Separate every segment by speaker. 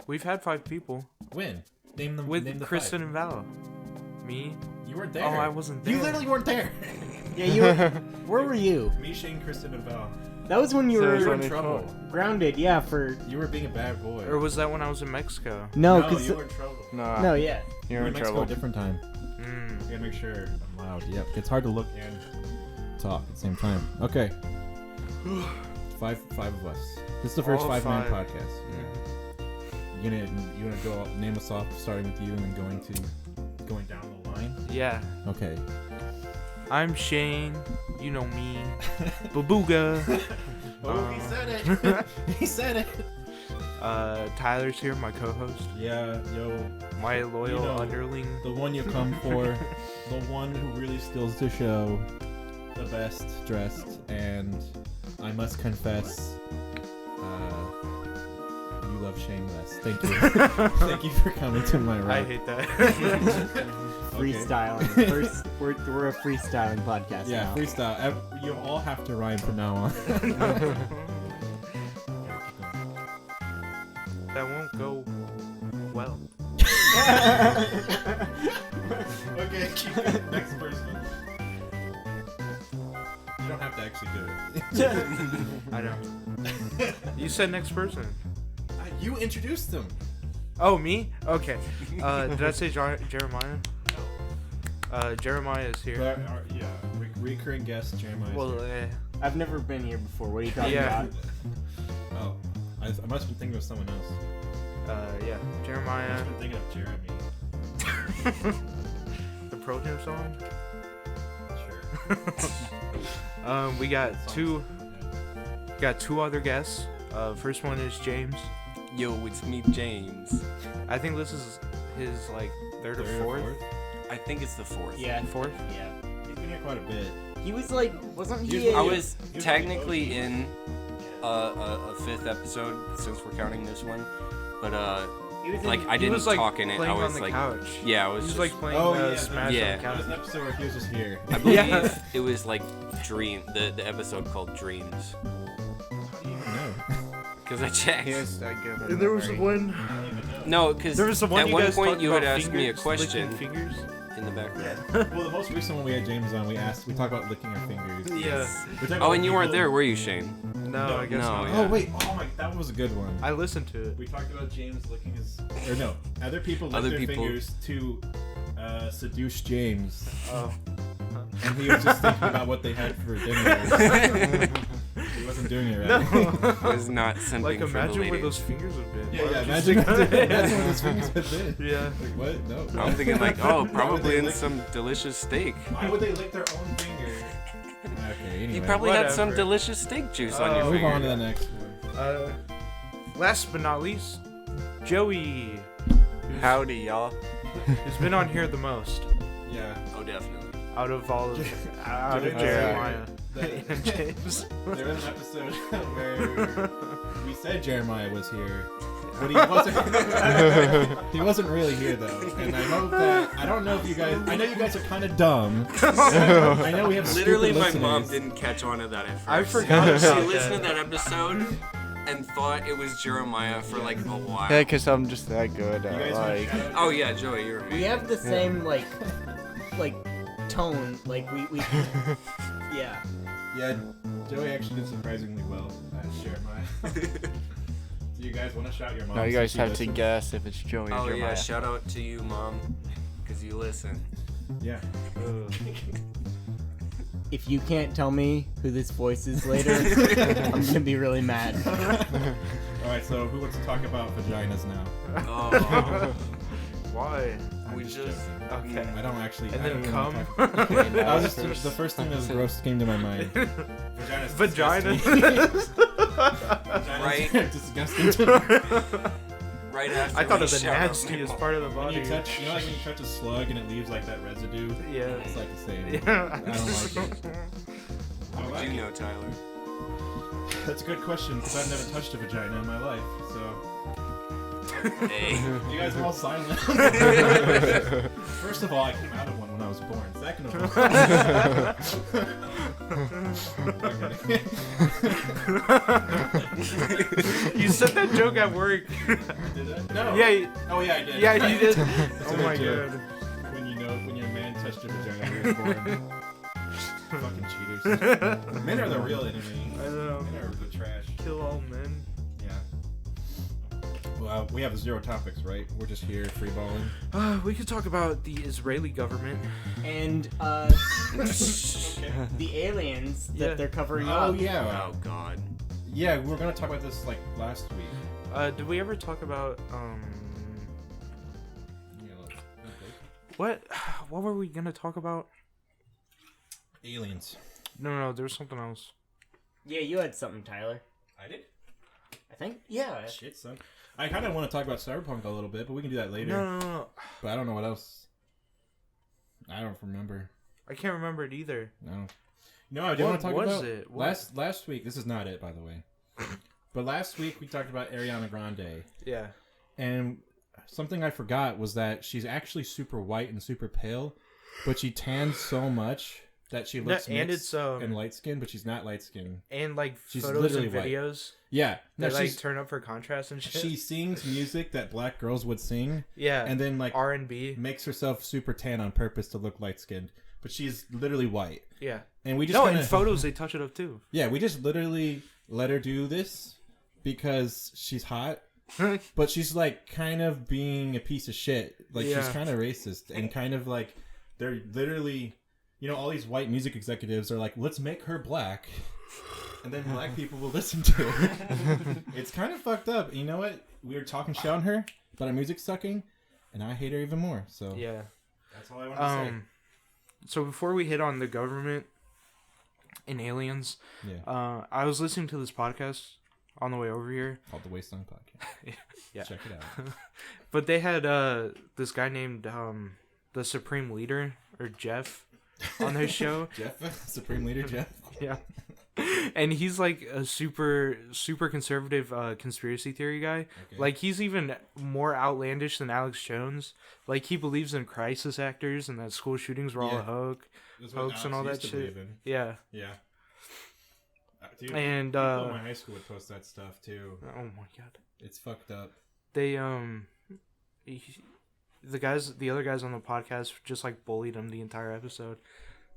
Speaker 1: We've had 5 people.
Speaker 2: When? Name them.
Speaker 1: With
Speaker 2: name the
Speaker 1: Kristen
Speaker 2: 5.
Speaker 1: and Val. Me.
Speaker 2: You weren't there.
Speaker 1: Oh, I wasn't there.
Speaker 2: You literally weren't there.
Speaker 3: Yeah, you were. Where were you?
Speaker 2: Me, Shane, Kristen, and Val.
Speaker 3: That was when you
Speaker 2: You were
Speaker 3: were
Speaker 2: in trouble.
Speaker 3: grounded. Yeah, for.
Speaker 2: You were being a bad boy.
Speaker 1: Or was that when I was in Mexico?
Speaker 3: No,
Speaker 2: No,
Speaker 3: because.
Speaker 2: you were in trouble.
Speaker 3: No, yeah.
Speaker 2: You were in Mexico
Speaker 4: trouble.
Speaker 2: a different time.
Speaker 1: Mm.
Speaker 2: I gotta make sure I'm loud. Yep. It's hard to look and talk at the same time. Okay. Five of us. This is the first
Speaker 1: All
Speaker 2: 5-man
Speaker 1: 5.
Speaker 2: podcast. You gonna go name us off, starting with you and then going down the line?
Speaker 1: Yeah.
Speaker 2: Okay.
Speaker 1: I'm Shane. You know me. Babooga.
Speaker 2: He said it. He said it.
Speaker 1: Tyler's here, my co-host.
Speaker 2: Yeah, yo.
Speaker 1: My loyal underling.
Speaker 2: The one you come for. The one who really steals the show. The best dressed. And I must confess, you love Shane less. Thank you. Thank you for coming to my right.
Speaker 1: I hate that.
Speaker 3: Freestyling. First, we're a freestyling podcast
Speaker 2: Yeah,
Speaker 3: now.
Speaker 2: freestyle. You all have to rhyme from now on.
Speaker 1: That won't go well.
Speaker 2: Okay, keep it. Next person. You don't have to actually do it.
Speaker 1: I know. You said next person.
Speaker 2: You introduced them.
Speaker 1: Oh, me? Okay. Did I say Jeremiah? Jeremiah is here.
Speaker 2: Yeah, recurring guest Jeremiah.
Speaker 1: Well,
Speaker 3: I've never been here before. What are you talking
Speaker 1: Yeah.
Speaker 3: about?
Speaker 2: Oh, I must have been thinking of someone else.
Speaker 1: yeah.
Speaker 2: I
Speaker 1: Jeremiah.
Speaker 2: must have been thinking of Jeremy.
Speaker 1: The Pro Jam song.
Speaker 2: Sure.
Speaker 1: We got two other guests. First one is James.
Speaker 4: Yo, it's me, James.
Speaker 1: I think this is his like third or fourth.
Speaker 4: I think it's the 4th.
Speaker 3: Yeah.
Speaker 1: Fourth.
Speaker 3: Yeah.
Speaker 2: He's been here quite a bit.
Speaker 3: He was like, wasn't he?
Speaker 2: Here's
Speaker 4: I
Speaker 2: what-
Speaker 4: was
Speaker 2: Here's
Speaker 4: technically in a 5th episode since we're counting this one, but
Speaker 3: He was
Speaker 4: like
Speaker 3: in,
Speaker 4: I
Speaker 1: He
Speaker 4: didn't
Speaker 1: was like
Speaker 4: talk in it.
Speaker 1: playing
Speaker 4: I was
Speaker 1: on the
Speaker 4: like,
Speaker 1: couch.
Speaker 4: yeah, I
Speaker 1: He
Speaker 4: was
Speaker 1: was
Speaker 4: just,
Speaker 1: like playing Smash
Speaker 4: Yeah.
Speaker 1: on the
Speaker 2: There was
Speaker 1: couch.
Speaker 2: an episode where he was just here.
Speaker 4: I believe
Speaker 1: Yeah.
Speaker 4: it was like the episode called Dreams,
Speaker 2: How do you even know?
Speaker 4: because I checked.
Speaker 1: And there was one.
Speaker 4: No, because
Speaker 1: There was the one
Speaker 4: at
Speaker 1: you
Speaker 4: one
Speaker 1: guys
Speaker 4: point
Speaker 1: talked
Speaker 4: you had
Speaker 1: about
Speaker 4: asked me a
Speaker 1: fingers,
Speaker 4: question
Speaker 1: licking fingers.
Speaker 4: in the background.
Speaker 2: Well, the most recent one we had James on, we talked about licking our fingers.
Speaker 1: Yeah.
Speaker 2: We're talking
Speaker 4: Oh,
Speaker 2: about
Speaker 4: and you weren't
Speaker 2: people-
Speaker 4: there, were you, Shane?
Speaker 1: No, I guess
Speaker 4: No,
Speaker 1: not.
Speaker 4: yeah.
Speaker 2: Oh wait, that was a good one.
Speaker 1: I listened to it.
Speaker 2: We talked about James licking his, or no, other people lick
Speaker 4: Other
Speaker 2: their
Speaker 4: people-
Speaker 2: fingers to seduce James,
Speaker 1: Oh.
Speaker 2: and he was just thinking about what they had for dinner. He wasn't doing it right.
Speaker 1: No.
Speaker 4: It was not something
Speaker 1: Like
Speaker 4: for the
Speaker 1: imagine
Speaker 4: lady.
Speaker 1: where those fingers would have been.
Speaker 2: Yeah,
Speaker 1: Why
Speaker 2: yeah.
Speaker 1: would you
Speaker 2: Imagine,
Speaker 1: say-
Speaker 2: imagine what his fingers had been.
Speaker 1: Yeah.
Speaker 2: Like what? No.
Speaker 4: I'm thinking like, oh,
Speaker 2: Why would
Speaker 4: probably
Speaker 2: they
Speaker 4: in
Speaker 2: lick-
Speaker 4: some delicious steak.
Speaker 2: Why would they lick their own finger? Okay. Anyway.
Speaker 4: You probably had some
Speaker 1: Whatever.
Speaker 4: delicious steak juice on your
Speaker 1: Oh.
Speaker 2: Move
Speaker 4: finger.
Speaker 2: on to the next one.
Speaker 1: Last but not least, Joey,
Speaker 4: Howdy, y'all.
Speaker 1: who's been on here the most
Speaker 2: Yeah.
Speaker 4: Oh, definitely.
Speaker 1: out of all of out of
Speaker 2: Joey-
Speaker 1: Jeremiah
Speaker 2: The-
Speaker 1: and James.
Speaker 2: There was an episode where we said Jeremiah was here, but he wasn't. He wasn't really here though, and I hope that I don't know if you guys. I know you guys are kind of dumb. I know we have
Speaker 4: Literally,
Speaker 2: stupid
Speaker 4: my mom
Speaker 2: listeners.
Speaker 4: didn't catch on to that at first.
Speaker 1: I forgot
Speaker 4: She
Speaker 1: about
Speaker 4: listened to
Speaker 1: that.
Speaker 4: that episode and thought it was Jeremiah for like a while.
Speaker 5: Yeah, because I'm just that good
Speaker 2: You
Speaker 5: at
Speaker 2: guys wanna
Speaker 5: like.
Speaker 2: shout out-
Speaker 4: Oh yeah, Joey, you're
Speaker 3: we have the same like tone. Like we yeah.
Speaker 2: Yeah, Joey actually did surprisingly well at Jeremiah. Do you guys want to shout your mom?
Speaker 5: No, you guys have to
Speaker 2: listen?
Speaker 5: guess if it's Joey or
Speaker 4: Oh
Speaker 5: Jeremiah.
Speaker 4: yeah, shout out to you, mom, because you listen.
Speaker 2: Yeah.
Speaker 3: If you can't tell me who this voice is later, I'm gonna be really mad.
Speaker 2: All right, so who wants to talk about vaginas now?
Speaker 4: Oh,
Speaker 1: Why?
Speaker 2: I'm
Speaker 4: We
Speaker 2: just
Speaker 4: just-
Speaker 2: joking.
Speaker 1: Okay.
Speaker 2: I don't actually.
Speaker 1: And
Speaker 2: I don't
Speaker 1: then
Speaker 2: even wanna
Speaker 1: come.
Speaker 2: talk-
Speaker 5: Okay,
Speaker 2: That
Speaker 5: now
Speaker 2: was just
Speaker 5: first.
Speaker 2: the first thing that was gross came to my mind. Vagina's
Speaker 1: Vagina.
Speaker 4: Right.
Speaker 2: disgusting. To me.
Speaker 4: right after
Speaker 1: I thought
Speaker 4: we
Speaker 1: of the
Speaker 4: shout out
Speaker 1: nastiest
Speaker 4: my
Speaker 1: part of the
Speaker 2: When
Speaker 1: body.
Speaker 2: you touch, you know, like when you touch a slug and it leaves like that residue.
Speaker 1: Yeah.
Speaker 2: It's like the same.
Speaker 1: Yeah.
Speaker 2: I don't like it. I don't
Speaker 4: mom.
Speaker 2: like
Speaker 4: You
Speaker 2: it.
Speaker 4: know, Tyler.
Speaker 2: That's a good question because I've never touched a vagina in my life. So
Speaker 4: Hey.
Speaker 2: you guys are all silent. First of all, I came out of one when I was born. Second of all,
Speaker 1: You said that joke at work.
Speaker 2: did I? No.
Speaker 1: Yeah.
Speaker 2: Oh yeah, I did.
Speaker 1: Yeah, you did.
Speaker 2: That's
Speaker 1: Oh
Speaker 2: what I
Speaker 1: my
Speaker 2: do.
Speaker 1: god.
Speaker 2: When your man touched your vagina, he was born. Fucking cheaters. Men are the real enemy.
Speaker 1: I know.
Speaker 2: Men are the trash.
Speaker 1: Kill all men.
Speaker 2: Yeah. Well, we have 0 topics, right? We're just here freeballing.
Speaker 1: We could talk about the Israeli government.
Speaker 3: And the aliens that
Speaker 1: Yeah.
Speaker 3: they're covering
Speaker 2: Oh
Speaker 3: up.
Speaker 2: yeah.
Speaker 4: Oh God.
Speaker 2: Yeah, we were gonna talk about this like last week.
Speaker 1: Did we ever talk about
Speaker 2: Yeah, look.
Speaker 1: what were we gonna talk about?
Speaker 2: Aliens.
Speaker 1: No, there was something else.
Speaker 3: Yeah, you had something, Tyler.
Speaker 2: I did.
Speaker 3: I think. Yeah.
Speaker 2: Shit, son. I kind of want to talk about Cyberpunk a little bit, but we can do that later.
Speaker 1: No.
Speaker 2: But I don't know what else. I don't remember.
Speaker 1: I can't remember it either.
Speaker 2: No. No, I do
Speaker 1: What
Speaker 2: want to talk
Speaker 1: was
Speaker 2: about
Speaker 1: it? What?
Speaker 2: last week. This is not it, by the way. But last week we talked about Ariana Grande,
Speaker 1: Yeah.
Speaker 2: and something I forgot was that she's actually super white and super pale, but she tans so much that she looks
Speaker 1: and
Speaker 2: mixed
Speaker 1: it's
Speaker 2: and light skinned, but she's not light skinned.
Speaker 1: and like
Speaker 2: She's
Speaker 1: photos
Speaker 2: literally
Speaker 1: and
Speaker 2: white.
Speaker 1: videos.
Speaker 2: Yeah,
Speaker 1: They
Speaker 2: no,
Speaker 1: like
Speaker 2: she's
Speaker 1: turn up for contrast and shit.
Speaker 2: she sings music that black girls would sing,
Speaker 1: yeah.
Speaker 2: and then like
Speaker 1: R&B.
Speaker 2: makes herself super tan on purpose to look light skinned, but she's literally white.
Speaker 1: Yeah.
Speaker 2: And we just
Speaker 1: No,
Speaker 2: kinda,
Speaker 1: in photos they touch it up too.
Speaker 2: yeah, we just literally let her do this because she's hot, but she's like kind of being a piece of shit. Like she's
Speaker 1: Yeah.
Speaker 2: kind of racist and kind of like they're literally, all these white music executives are like, let's make her black, and then black people will listen to her. It's kind of fucked up. You know what? We were talking shit on her about her music sucking, and I hate her even more. So
Speaker 1: Yeah.
Speaker 2: that's all I want to say.
Speaker 1: So before we hit on the government and aliens,
Speaker 2: Yeah,
Speaker 1: I was listening to this podcast on the way over here.
Speaker 2: called the Wasteland Podcast.
Speaker 1: Yeah.
Speaker 2: Check it out.
Speaker 1: But they had this guy named the Supreme Leader or Jeff on their show.
Speaker 2: Jeff, Supreme Leader Jeff.
Speaker 1: Yeah. And he's like a super conservative conspiracy theory guy.
Speaker 2: Okay.
Speaker 1: Like he's even more outlandish than Alex Jones. Like he believes in crisis actors and that school shootings were all
Speaker 2: Yeah.
Speaker 1: a
Speaker 2: That's what
Speaker 1: hoax and
Speaker 2: Alex
Speaker 1: all that
Speaker 2: used to
Speaker 1: shit.
Speaker 2: believe in.
Speaker 1: Yeah.
Speaker 2: Yeah. Dude,
Speaker 1: And
Speaker 2: people in my high school would post that stuff too.
Speaker 1: oh my god.
Speaker 2: It's fucked up.
Speaker 1: They the other guys on the podcast just like bullied him the entire episode.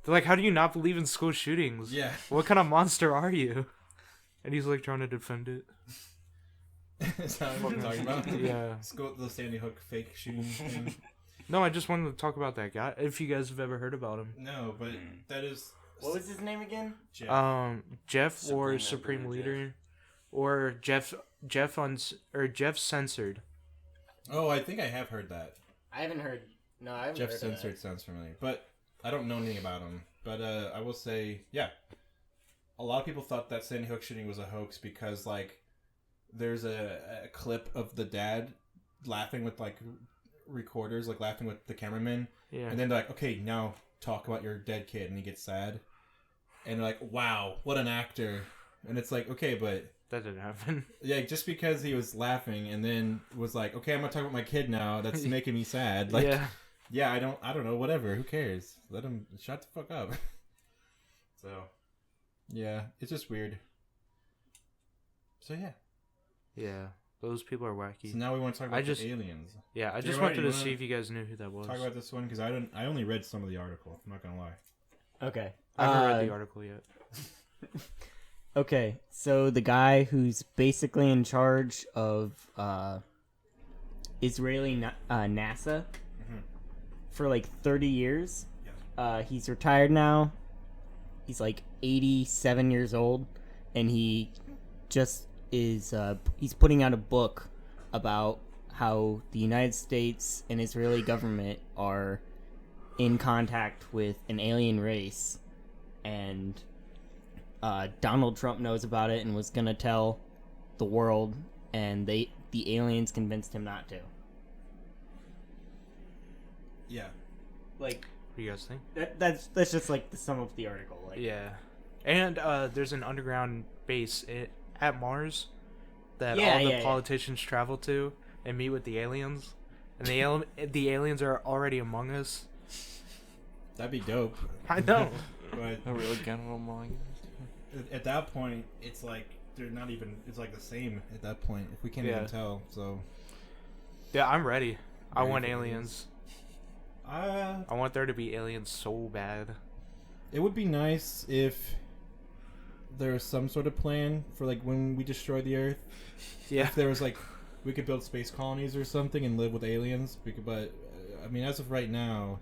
Speaker 1: They're like, "How do you not believe in school shootings?
Speaker 2: Yeah.
Speaker 1: What kind of monster are you?" And he's like trying to defend it.
Speaker 2: Is that what we're talking about?
Speaker 1: Yeah.
Speaker 2: School, the Sandy Hook fake shooting thing.
Speaker 1: No, I just wanted to talk about that guy. If you guys have ever heard about him,
Speaker 2: No, but that is.
Speaker 3: What was his name again?
Speaker 2: Jeff.
Speaker 1: Jeff or
Speaker 4: Supreme
Speaker 1: Supreme
Speaker 4: Emperor
Speaker 1: Leader, or Jeff Censored.
Speaker 2: Oh, I think I have heard that.
Speaker 3: I haven't heard. No, I haven't
Speaker 2: Jeff
Speaker 3: heard
Speaker 2: Censored
Speaker 3: of
Speaker 2: sounds familiar, but I don't know anything about him. But I will say, yeah, a lot of people thought that Sandy Hook shooting was a hoax because like there's a clip of the dad laughing with like recorders, like laughing with the cameraman,
Speaker 1: Yeah.
Speaker 2: and then they're like, okay, now talk about your dead kid, and he gets sad, and they're like, wow, what an actor, and it's like, okay, but
Speaker 1: That didn't happen.
Speaker 2: yeah, just because he was laughing and then was like, okay, I'm gonna talk about my kid now, that's making me sad, like.
Speaker 1: Yeah.
Speaker 2: Yeah, I don't know, whatever, who cares? Let him shut the fuck up. So, yeah, it's just weird. So, yeah.
Speaker 1: Yeah. Those people are wacky.
Speaker 2: So now we want to talk about
Speaker 1: just-
Speaker 2: the aliens.
Speaker 1: Yeah, I just
Speaker 2: Jeremiah,
Speaker 1: wanted
Speaker 2: you
Speaker 1: to
Speaker 2: wanna
Speaker 1: see if you guys knew who that was.
Speaker 2: Talk about this one, because I only read some of the article, I'm not gonna lie.
Speaker 3: it. Okay.
Speaker 1: I haven't read the article yet.
Speaker 3: Okay, so the guy who's basically in charge of Israeli NASA for like 30 years. He's retired now. He's like 87 years old, and he just is. He's putting out a book about how the United States and Israeli government are in contact with an alien race, and Donald Trump knows about it and was gonna tell the world, and the aliens convinced him not to.
Speaker 2: Yeah.
Speaker 3: Like
Speaker 1: What do you guys think?
Speaker 3: that's just like the sum of the article. Like,
Speaker 1: Yeah. And there's an underground base at Mars that
Speaker 3: Yeah,
Speaker 1: all the
Speaker 3: yeah.
Speaker 1: politicians travel to and meet with the aliens. And the aliens are already among us.
Speaker 2: That'd be dope.
Speaker 1: I know.
Speaker 2: But
Speaker 5: A real general manga.
Speaker 2: at that point, it's like they're not even. It's like the same at that point. If we can't
Speaker 1: Yeah.
Speaker 2: even tell, so
Speaker 1: Yeah, I'm ready. I
Speaker 2: Ready
Speaker 1: want
Speaker 2: for
Speaker 1: aliens.
Speaker 2: I
Speaker 1: want there to be aliens so bad.
Speaker 2: it would be nice if there was some sort of plan for like when we destroy the Earth.
Speaker 1: Yeah.
Speaker 2: If there was like we could build space colonies or something and live with aliens. But I mean, as of right now,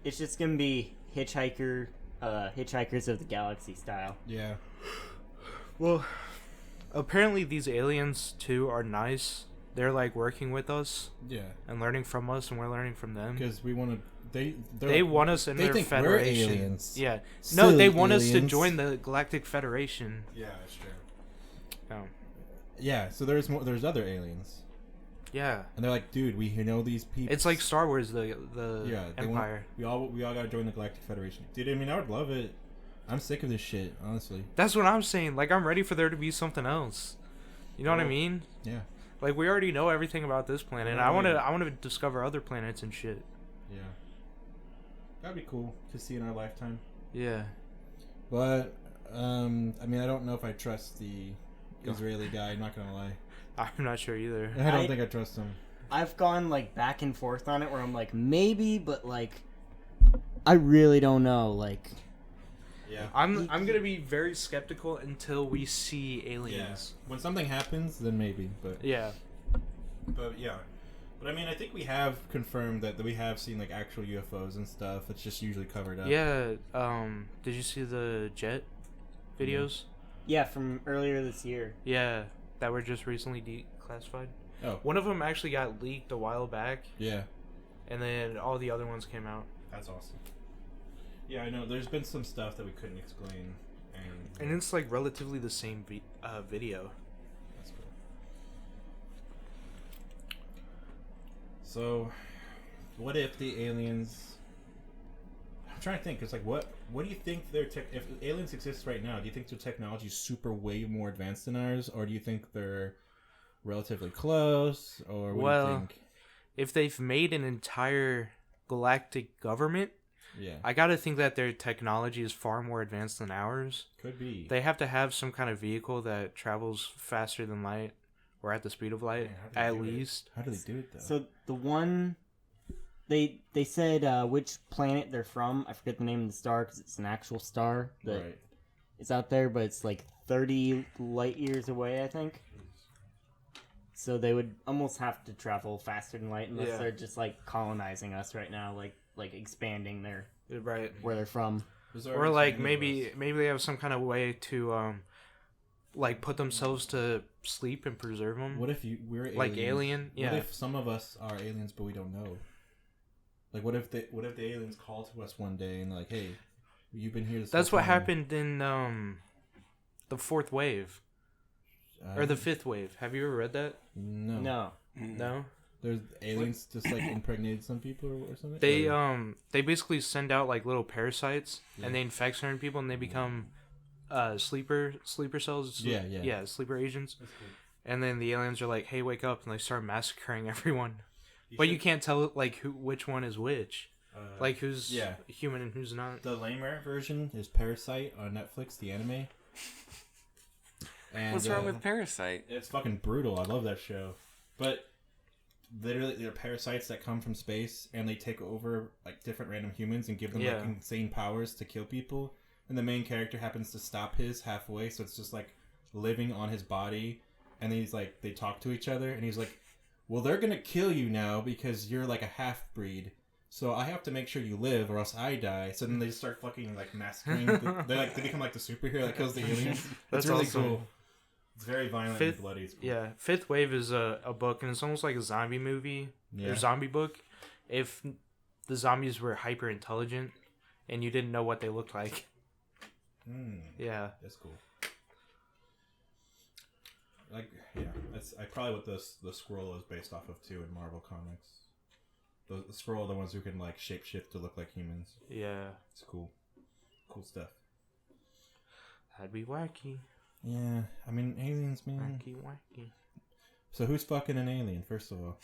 Speaker 3: It's just gonna be Hitchhiker's of the Galaxy style.
Speaker 2: yeah,
Speaker 1: Well, apparently these aliens too are nice. They're like working with us
Speaker 2: yeah,
Speaker 1: and learning from us, and we're learning from them.
Speaker 2: because we want to.
Speaker 1: They want us in
Speaker 2: they
Speaker 1: their
Speaker 2: think we're
Speaker 1: federation.
Speaker 2: aliens.
Speaker 1: Yeah. No,
Speaker 2: Silly
Speaker 1: they want us to
Speaker 2: aliens.
Speaker 1: join the Galactic Federation.
Speaker 2: Yeah, that's true.
Speaker 1: Oh.
Speaker 2: Yeah, so there's more. There's other aliens,
Speaker 1: Yeah.
Speaker 2: and they're like, dude, we know these people.
Speaker 1: It's like Star Wars, the
Speaker 2: yeah, they
Speaker 1: Empire.
Speaker 2: Want, we all gotta join the Galactic Federation, dude. I mean, I would love it. I'm sick of this shit, honestly.
Speaker 1: That's what I'm saying. Like, I'm ready for there to be something else. You know what I
Speaker 2: Well,
Speaker 1: mean?
Speaker 2: Yeah,
Speaker 1: Like, we already know everything about this planet.
Speaker 2: Yeah,
Speaker 1: I want to.
Speaker 2: yeah.
Speaker 1: I want to discover other planets and shit.
Speaker 2: yeah, that'd be cool to see in our lifetime.
Speaker 1: Yeah.
Speaker 2: But I mean, I don't know if I trust the Israeli guy. I'm not gonna lie.
Speaker 1: I'm not sure either.
Speaker 2: I don't
Speaker 3: I-
Speaker 2: think I trust him.
Speaker 3: I've gone like back and forth on it where I'm like maybe, but like I really don't know. Like
Speaker 2: Yeah.
Speaker 1: I'm gonna be very skeptical until we see aliens.
Speaker 2: When something happens, then maybe. But
Speaker 1: Yeah.
Speaker 2: yeah. But I mean, I think we have confirmed that we have seen like actual UFOs and stuff. It's just usually covered up.
Speaker 1: Yeah. Did you see the jet videos?
Speaker 3: yeah, from earlier this year.
Speaker 1: Yeah. That were just recently declassified.
Speaker 2: Oh.
Speaker 1: One of them actually got leaked a while back,
Speaker 2: Yeah.
Speaker 1: and then all the other ones came out.
Speaker 2: That's awesome. Yeah, I know. There's been some stuff that we couldn't explain,
Speaker 1: And it's like relatively the same video.
Speaker 2: that's cool. So, what if the aliens? I'm trying to think. It's like, what do you think their tech? If aliens exist right now, do you think their technology is super way more advanced than ours, or do you think they're relatively close, or what do you think?
Speaker 1: If they've made an entire galactic government,
Speaker 2: Yeah,
Speaker 1: I gotta think that their technology is far more advanced than ours.
Speaker 2: could be.
Speaker 1: They have to have some kind of vehicle that travels faster than light, or at the speed of light,
Speaker 2: Man, how do they
Speaker 1: at
Speaker 2: do it?
Speaker 1: least.
Speaker 2: How do they do it though?
Speaker 3: So the one they said which planet they're from. I forget the name of the star because it's an actual star that
Speaker 2: right.
Speaker 3: is out there, but it's like 30 light years away, I think. So they would almost have to travel faster than light unless
Speaker 1: Yeah.
Speaker 3: they're just like colonizing us right now, like expanding their
Speaker 1: Right.
Speaker 3: where they're from.
Speaker 2: There's
Speaker 1: Or
Speaker 2: already
Speaker 1: like
Speaker 2: so many of
Speaker 1: maybe
Speaker 2: us.
Speaker 1: maybe they have some kind of way to like put themselves to sleep and preserve them.
Speaker 2: What if we're aliens?
Speaker 1: Like alien?
Speaker 2: What
Speaker 1: Yeah.
Speaker 2: if some of us are aliens but we don't know? Like what if the aliens call to us one day and like, hey, you've been here this
Speaker 1: That's
Speaker 2: whole
Speaker 1: what
Speaker 2: time.
Speaker 1: happened in the fourth wave or the fifth wave. Have you ever read that?
Speaker 2: No.
Speaker 3: No.
Speaker 1: No.
Speaker 2: There's aliens just like impregnated some people or something.
Speaker 1: They
Speaker 2: Or-
Speaker 1: they basically send out like little parasites and they infect certain people and they become sleeper cells.
Speaker 2: Yeah.
Speaker 1: Sleeper agents. And then the aliens are like, "Hey, wake up!" and they start massacring everyone. But you can't tell like which one is which. Like who's
Speaker 2: yeah.
Speaker 1: human and who's not.
Speaker 2: The lamer version is Parasite on Netflix, the anime. And,
Speaker 4: What's wrong with Parasite?
Speaker 2: It's fucking brutal. I love that show. But literally, they're parasites that come from space, and they take over like different random humans and give them
Speaker 1: Yeah.
Speaker 2: like insane powers to kill people. And the main character happens to stop his halfway, so it's just like living on his body. And he's like, they talk to each other, and he's like, "Well, they're gonna kill you now because you're like a half breed. So I have to make sure you live, or else I die." So then they start fucking like massacring. They become like the superhero that kills the aliens.
Speaker 1: That's
Speaker 2: It's really
Speaker 1: awesome.
Speaker 2: cool. It's very violent
Speaker 1: Fifth-
Speaker 2: and bloody. It's cool.
Speaker 1: Yeah, Fifth Wave is a book, and it's almost like a zombie movie
Speaker 2: Yeah.
Speaker 1: or zombie book. If the zombies were hyper intelligent and you didn't know what they looked like. Yeah.
Speaker 2: That's cool. Like, yeah, that's probably what the squirrel is based off of too in Marvel comics. The squirrel are the ones who can like shapeshift to look like humans.
Speaker 1: Yeah.
Speaker 2: It's cool, cool stuff.
Speaker 1: That'd be wacky.
Speaker 2: Yeah, I mean aliens, man.
Speaker 1: Wacky.
Speaker 2: So who's fucking an alien? First of all,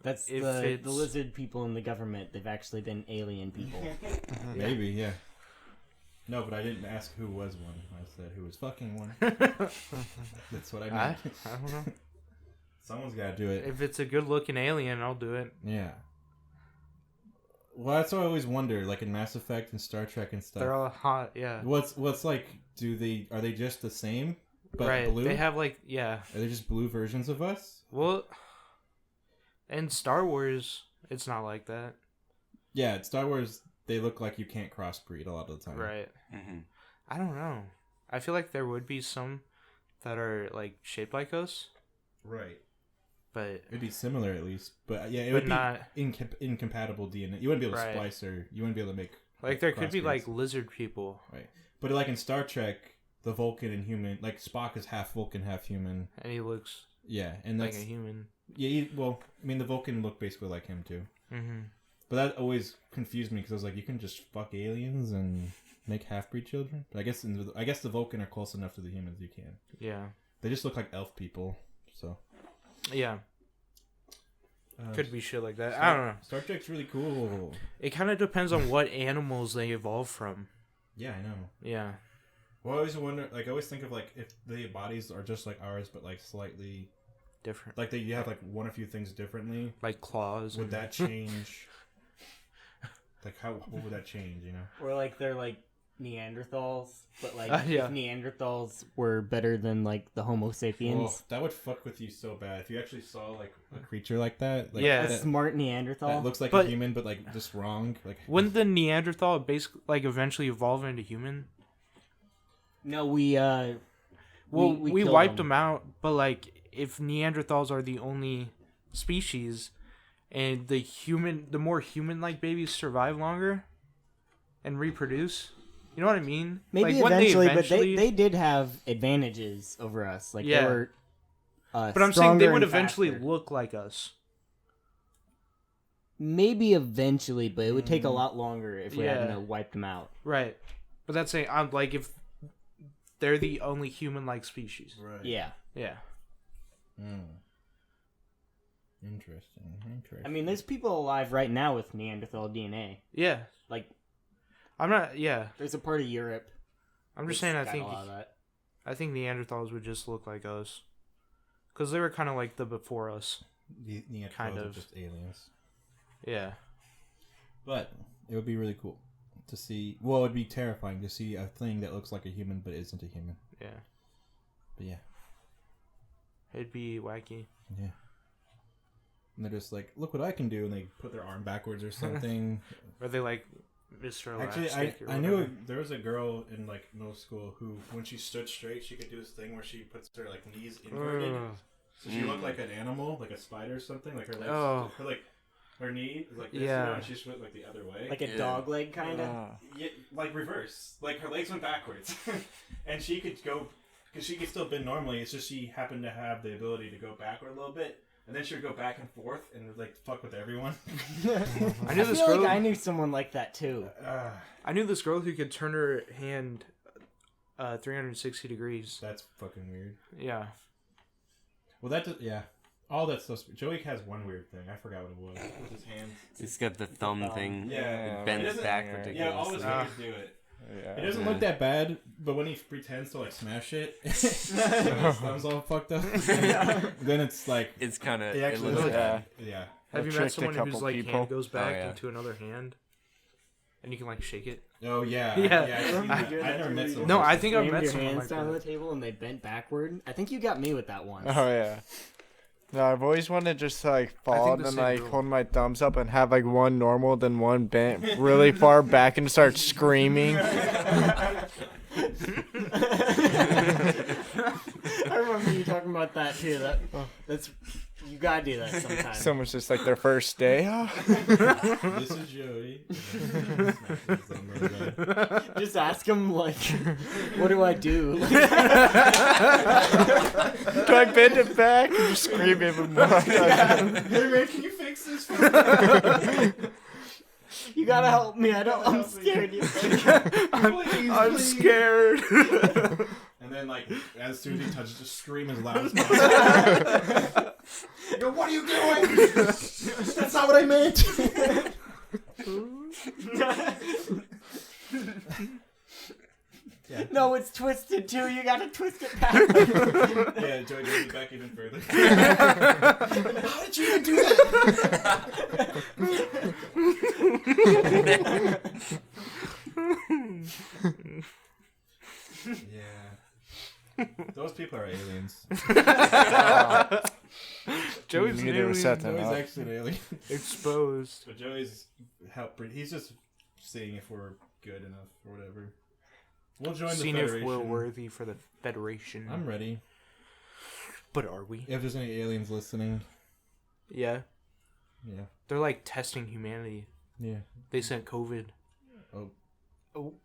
Speaker 3: That's
Speaker 1: if
Speaker 3: the
Speaker 1: it's...
Speaker 3: lizard people in the government. They've actually been alien people.
Speaker 2: Maybe, yeah. No, but I didn't ask who was one. I said who was fucking one. That's what I meant.
Speaker 1: I don't know.
Speaker 2: Someone's got to do it.
Speaker 1: If it's a good-looking alien, I'll do it.
Speaker 2: Yeah. Well, that's what I always wonder. Like in Mass Effect and Star Trek and stuff.
Speaker 1: They're all hot, yeah.
Speaker 2: What's like? Are they just the same? But
Speaker 1: right.
Speaker 2: blue?
Speaker 1: They have like, yeah.
Speaker 2: Are they just blue versions of us?
Speaker 1: Well, in Star Wars, it's not like that.
Speaker 2: Yeah, in Star Wars, they look like you can't crossbreed a lot of the time.
Speaker 1: Right.
Speaker 4: Mm-hmm.
Speaker 1: I don't know. I feel like there would be some that are like shaped like us,
Speaker 2: Right.
Speaker 1: but
Speaker 2: It'd be similar at least, but yeah, it
Speaker 1: but
Speaker 2: would
Speaker 1: not
Speaker 2: be incompatible DNA. You wouldn't be able to
Speaker 1: Right.
Speaker 2: splice or you wouldn't be able to make
Speaker 1: like there could be
Speaker 2: crossbreeds.
Speaker 1: like lizard people,
Speaker 2: Right. But like in Star Trek, the Vulcan and human, like Spock is half Vulcan, half human.
Speaker 1: and he looks
Speaker 2: Yeah, and
Speaker 1: like
Speaker 2: that's
Speaker 1: a human.
Speaker 2: yeah. Well, I mean, the Vulcan look basically like him too.
Speaker 1: Mm-hmm.
Speaker 2: But that always confused me because I was like, you can just fuck aliens and make half-breed children. But I guess the Vulcan are close enough to the humans you can.
Speaker 1: Yeah.
Speaker 2: They just look like elf people. So
Speaker 1: Yeah. Could be shit like that.
Speaker 2: Star,
Speaker 1: I don't know.
Speaker 2: Star Trek's really cool.
Speaker 1: It kind of depends on what animals they evolve from.
Speaker 2: Yeah, I know.
Speaker 1: Yeah.
Speaker 2: Well, I always wonder, like, I always think of, like, if the bodies are just like ours, but, like, slightly...
Speaker 1: Different.
Speaker 2: Like, you have, like, one or few things differently.
Speaker 1: Like claws.
Speaker 2: Would
Speaker 1: and...
Speaker 2: that change? Like, what would that change, you know?
Speaker 3: Or like they're like Neanderthals, but like
Speaker 1: Yeah.
Speaker 3: if Neanderthals were better than like the Homo sapiens.
Speaker 2: Oh, that would fuck with you so bad. If you actually saw, like, a creature like that. Like,
Speaker 1: Yeah.
Speaker 3: A
Speaker 2: that,
Speaker 3: smart Neanderthal.
Speaker 2: that looks like
Speaker 1: But-
Speaker 2: a human, but, like, just wrong. Like,
Speaker 1: Wouldn't the Neanderthal basically like eventually evolve into human?
Speaker 3: No, we
Speaker 1: Well, we
Speaker 3: killed
Speaker 1: wiped them out, but like if Neanderthals are the only species, and the more human-like babies survive longer and reproduce, you know what I mean?
Speaker 3: Maybe
Speaker 1: like, wouldn't
Speaker 3: eventually, but they did have advantages over us. Like
Speaker 1: Yeah.
Speaker 3: they were.
Speaker 1: But I'm saying they
Speaker 3: stronger
Speaker 1: would
Speaker 3: and
Speaker 1: eventually
Speaker 3: faster.
Speaker 1: look like us.
Speaker 3: Maybe eventually, but it would take a lot longer if we
Speaker 1: Yeah.
Speaker 3: hadn't wiped them out.
Speaker 1: Right. But that's saying I'm like if they're the only human-like species.
Speaker 2: right.
Speaker 3: Yeah.
Speaker 1: Yeah.
Speaker 2: Interesting.
Speaker 3: I mean, there's people alive right now with Neanderthal DNA.
Speaker 1: Yeah.
Speaker 3: Like,
Speaker 1: I'm not. Yeah.
Speaker 3: there's a part of Europe.
Speaker 1: I'm just
Speaker 3: that's
Speaker 1: saying. I
Speaker 3: got
Speaker 1: think.
Speaker 3: a lot of that.
Speaker 1: I think Neanderthals would just look like us, because they were kind of like the before us.
Speaker 2: Neanderthals
Speaker 1: kind
Speaker 2: are
Speaker 1: of.
Speaker 2: just aliens.
Speaker 1: Yeah.
Speaker 2: But it would be really cool to see. Well, it would be terrifying to see a thing that looks like a human but isn't a human.
Speaker 1: Yeah.
Speaker 2: But yeah,
Speaker 1: It'd be wacky.
Speaker 2: yeah. And they're just like, look what I can do, and they put their arm backwards or something.
Speaker 1: Or they like Mr.
Speaker 2: Actually,
Speaker 1: Elastic or
Speaker 2: I knew
Speaker 1: whatever.
Speaker 2: there was a girl in like middle school who, when she stood straight, she could do this thing where she puts her like knees inverted,
Speaker 1: Ugh.
Speaker 2: so she looked like an animal, like a spider or something. Like her legs,
Speaker 1: Oh.
Speaker 2: her knee is like this,
Speaker 1: Yeah.
Speaker 2: you know, and she just went like the other way.
Speaker 3: Like a dog leg, kind of.
Speaker 2: Yeah, like reverse. Like her legs went backwards, and she could go because she could still bend normally. It's just she happened to have the ability to go backward a little bit, and then she would go back and forth and like fuck with everyone.
Speaker 1: I knew
Speaker 3: I
Speaker 1: this
Speaker 3: feel
Speaker 1: girl.
Speaker 3: like I knew someone like that too.
Speaker 1: I knew this girl who could turn her hand 360 degrees.
Speaker 2: That's fucking weird.
Speaker 1: Yeah.
Speaker 2: Well, that just, yeah. All that stuff. Joey has one weird thing. I forgot what it was. With his hands.
Speaker 4: It's got the thumb thing.
Speaker 2: Yeah.
Speaker 4: It bends
Speaker 2: It doesn't-
Speaker 4: back
Speaker 2: Yeah,
Speaker 4: ridiculously.
Speaker 2: all his fingers do it.
Speaker 5: Yeah.
Speaker 2: It doesn't look that bad, but when he pretends to like smash it, so his thumb's all fucked up. Then it's like
Speaker 4: It's kind of.
Speaker 2: it
Speaker 4: It
Speaker 2: actually
Speaker 4: looks
Speaker 2: looks
Speaker 5: yeah.
Speaker 2: yeah.
Speaker 1: Have you met
Speaker 5: tricked a
Speaker 1: someone whose
Speaker 5: couple
Speaker 1: like
Speaker 5: people.
Speaker 1: hand goes back
Speaker 4: yeah.
Speaker 1: into another hand, and you can like shake it?
Speaker 2: Oh yeah.
Speaker 1: Yeah.
Speaker 2: I've never met someone.
Speaker 1: No,
Speaker 2: like
Speaker 1: I
Speaker 2: that.
Speaker 1: think I've
Speaker 3: Slammed
Speaker 1: met
Speaker 3: your
Speaker 1: someone
Speaker 3: hands
Speaker 1: like
Speaker 3: down on the
Speaker 1: that.
Speaker 3: table and they bent backward. I think you got me with that once.
Speaker 5: Oh yeah. No, I've always wanted to just like fall
Speaker 1: the
Speaker 5: and
Speaker 1: same
Speaker 5: like
Speaker 1: girl.
Speaker 5: hold my thumbs up and have like one normal, then one bent really far back and start screaming.
Speaker 3: I remember you talking about that too. That's you gotta do that sometime.
Speaker 5: Someone's just like their first day. Oh.
Speaker 2: This is Joey. Smashes his thumb really bad.
Speaker 3: Just ask him like, what do I do?
Speaker 5: Do I bend it back and just scream even more?
Speaker 2: Hey man, can you fix this for me?
Speaker 3: You gotta help me. I'm scared.
Speaker 2: Please,
Speaker 1: I'm
Speaker 2: please.
Speaker 1: scared.
Speaker 2: And then like as soon as he touches, just scream as loud as possible. Yo, what are you doing? it.
Speaker 3: No, it's twisted too. You gotta twist it back.
Speaker 2: Yeah, Joey goes it back even further. How did you even do that? Yeah. Those people are aliens.
Speaker 1: Joey's
Speaker 5: You
Speaker 1: an
Speaker 5: need to
Speaker 1: alien
Speaker 5: reset them.
Speaker 2: Joey's
Speaker 5: up.
Speaker 2: actually an alien.
Speaker 1: exposed.
Speaker 2: But Joey's he's just seeing if we're good enough or whatever. We'll join
Speaker 1: Seeing
Speaker 2: the
Speaker 1: if
Speaker 2: Federation.
Speaker 1: we're worthy for the Federation.
Speaker 2: I'm ready.
Speaker 1: But are we?
Speaker 2: If there's any aliens listening,
Speaker 1: Yeah.
Speaker 2: yeah.
Speaker 1: They're like testing humanity.
Speaker 2: Yeah.
Speaker 1: They sent COVID.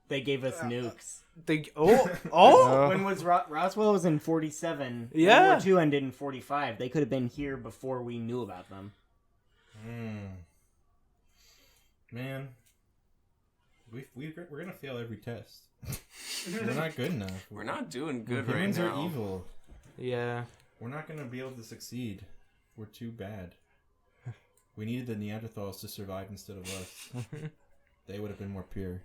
Speaker 3: They gave us nukes.
Speaker 1: They oh
Speaker 3: When was Roswell was in 47.
Speaker 1: Yeah.
Speaker 3: World War II ended in 45. They could have been here before we knew about them.
Speaker 2: Man, we're gonna fail every test. We're not good enough.
Speaker 4: We're not doing good right
Speaker 2: Humans
Speaker 4: now.
Speaker 2: are evil.
Speaker 1: yeah.
Speaker 2: We're not gonna be able to succeed. We're too bad. We needed the Neanderthals to survive instead of us. They would have been more pure.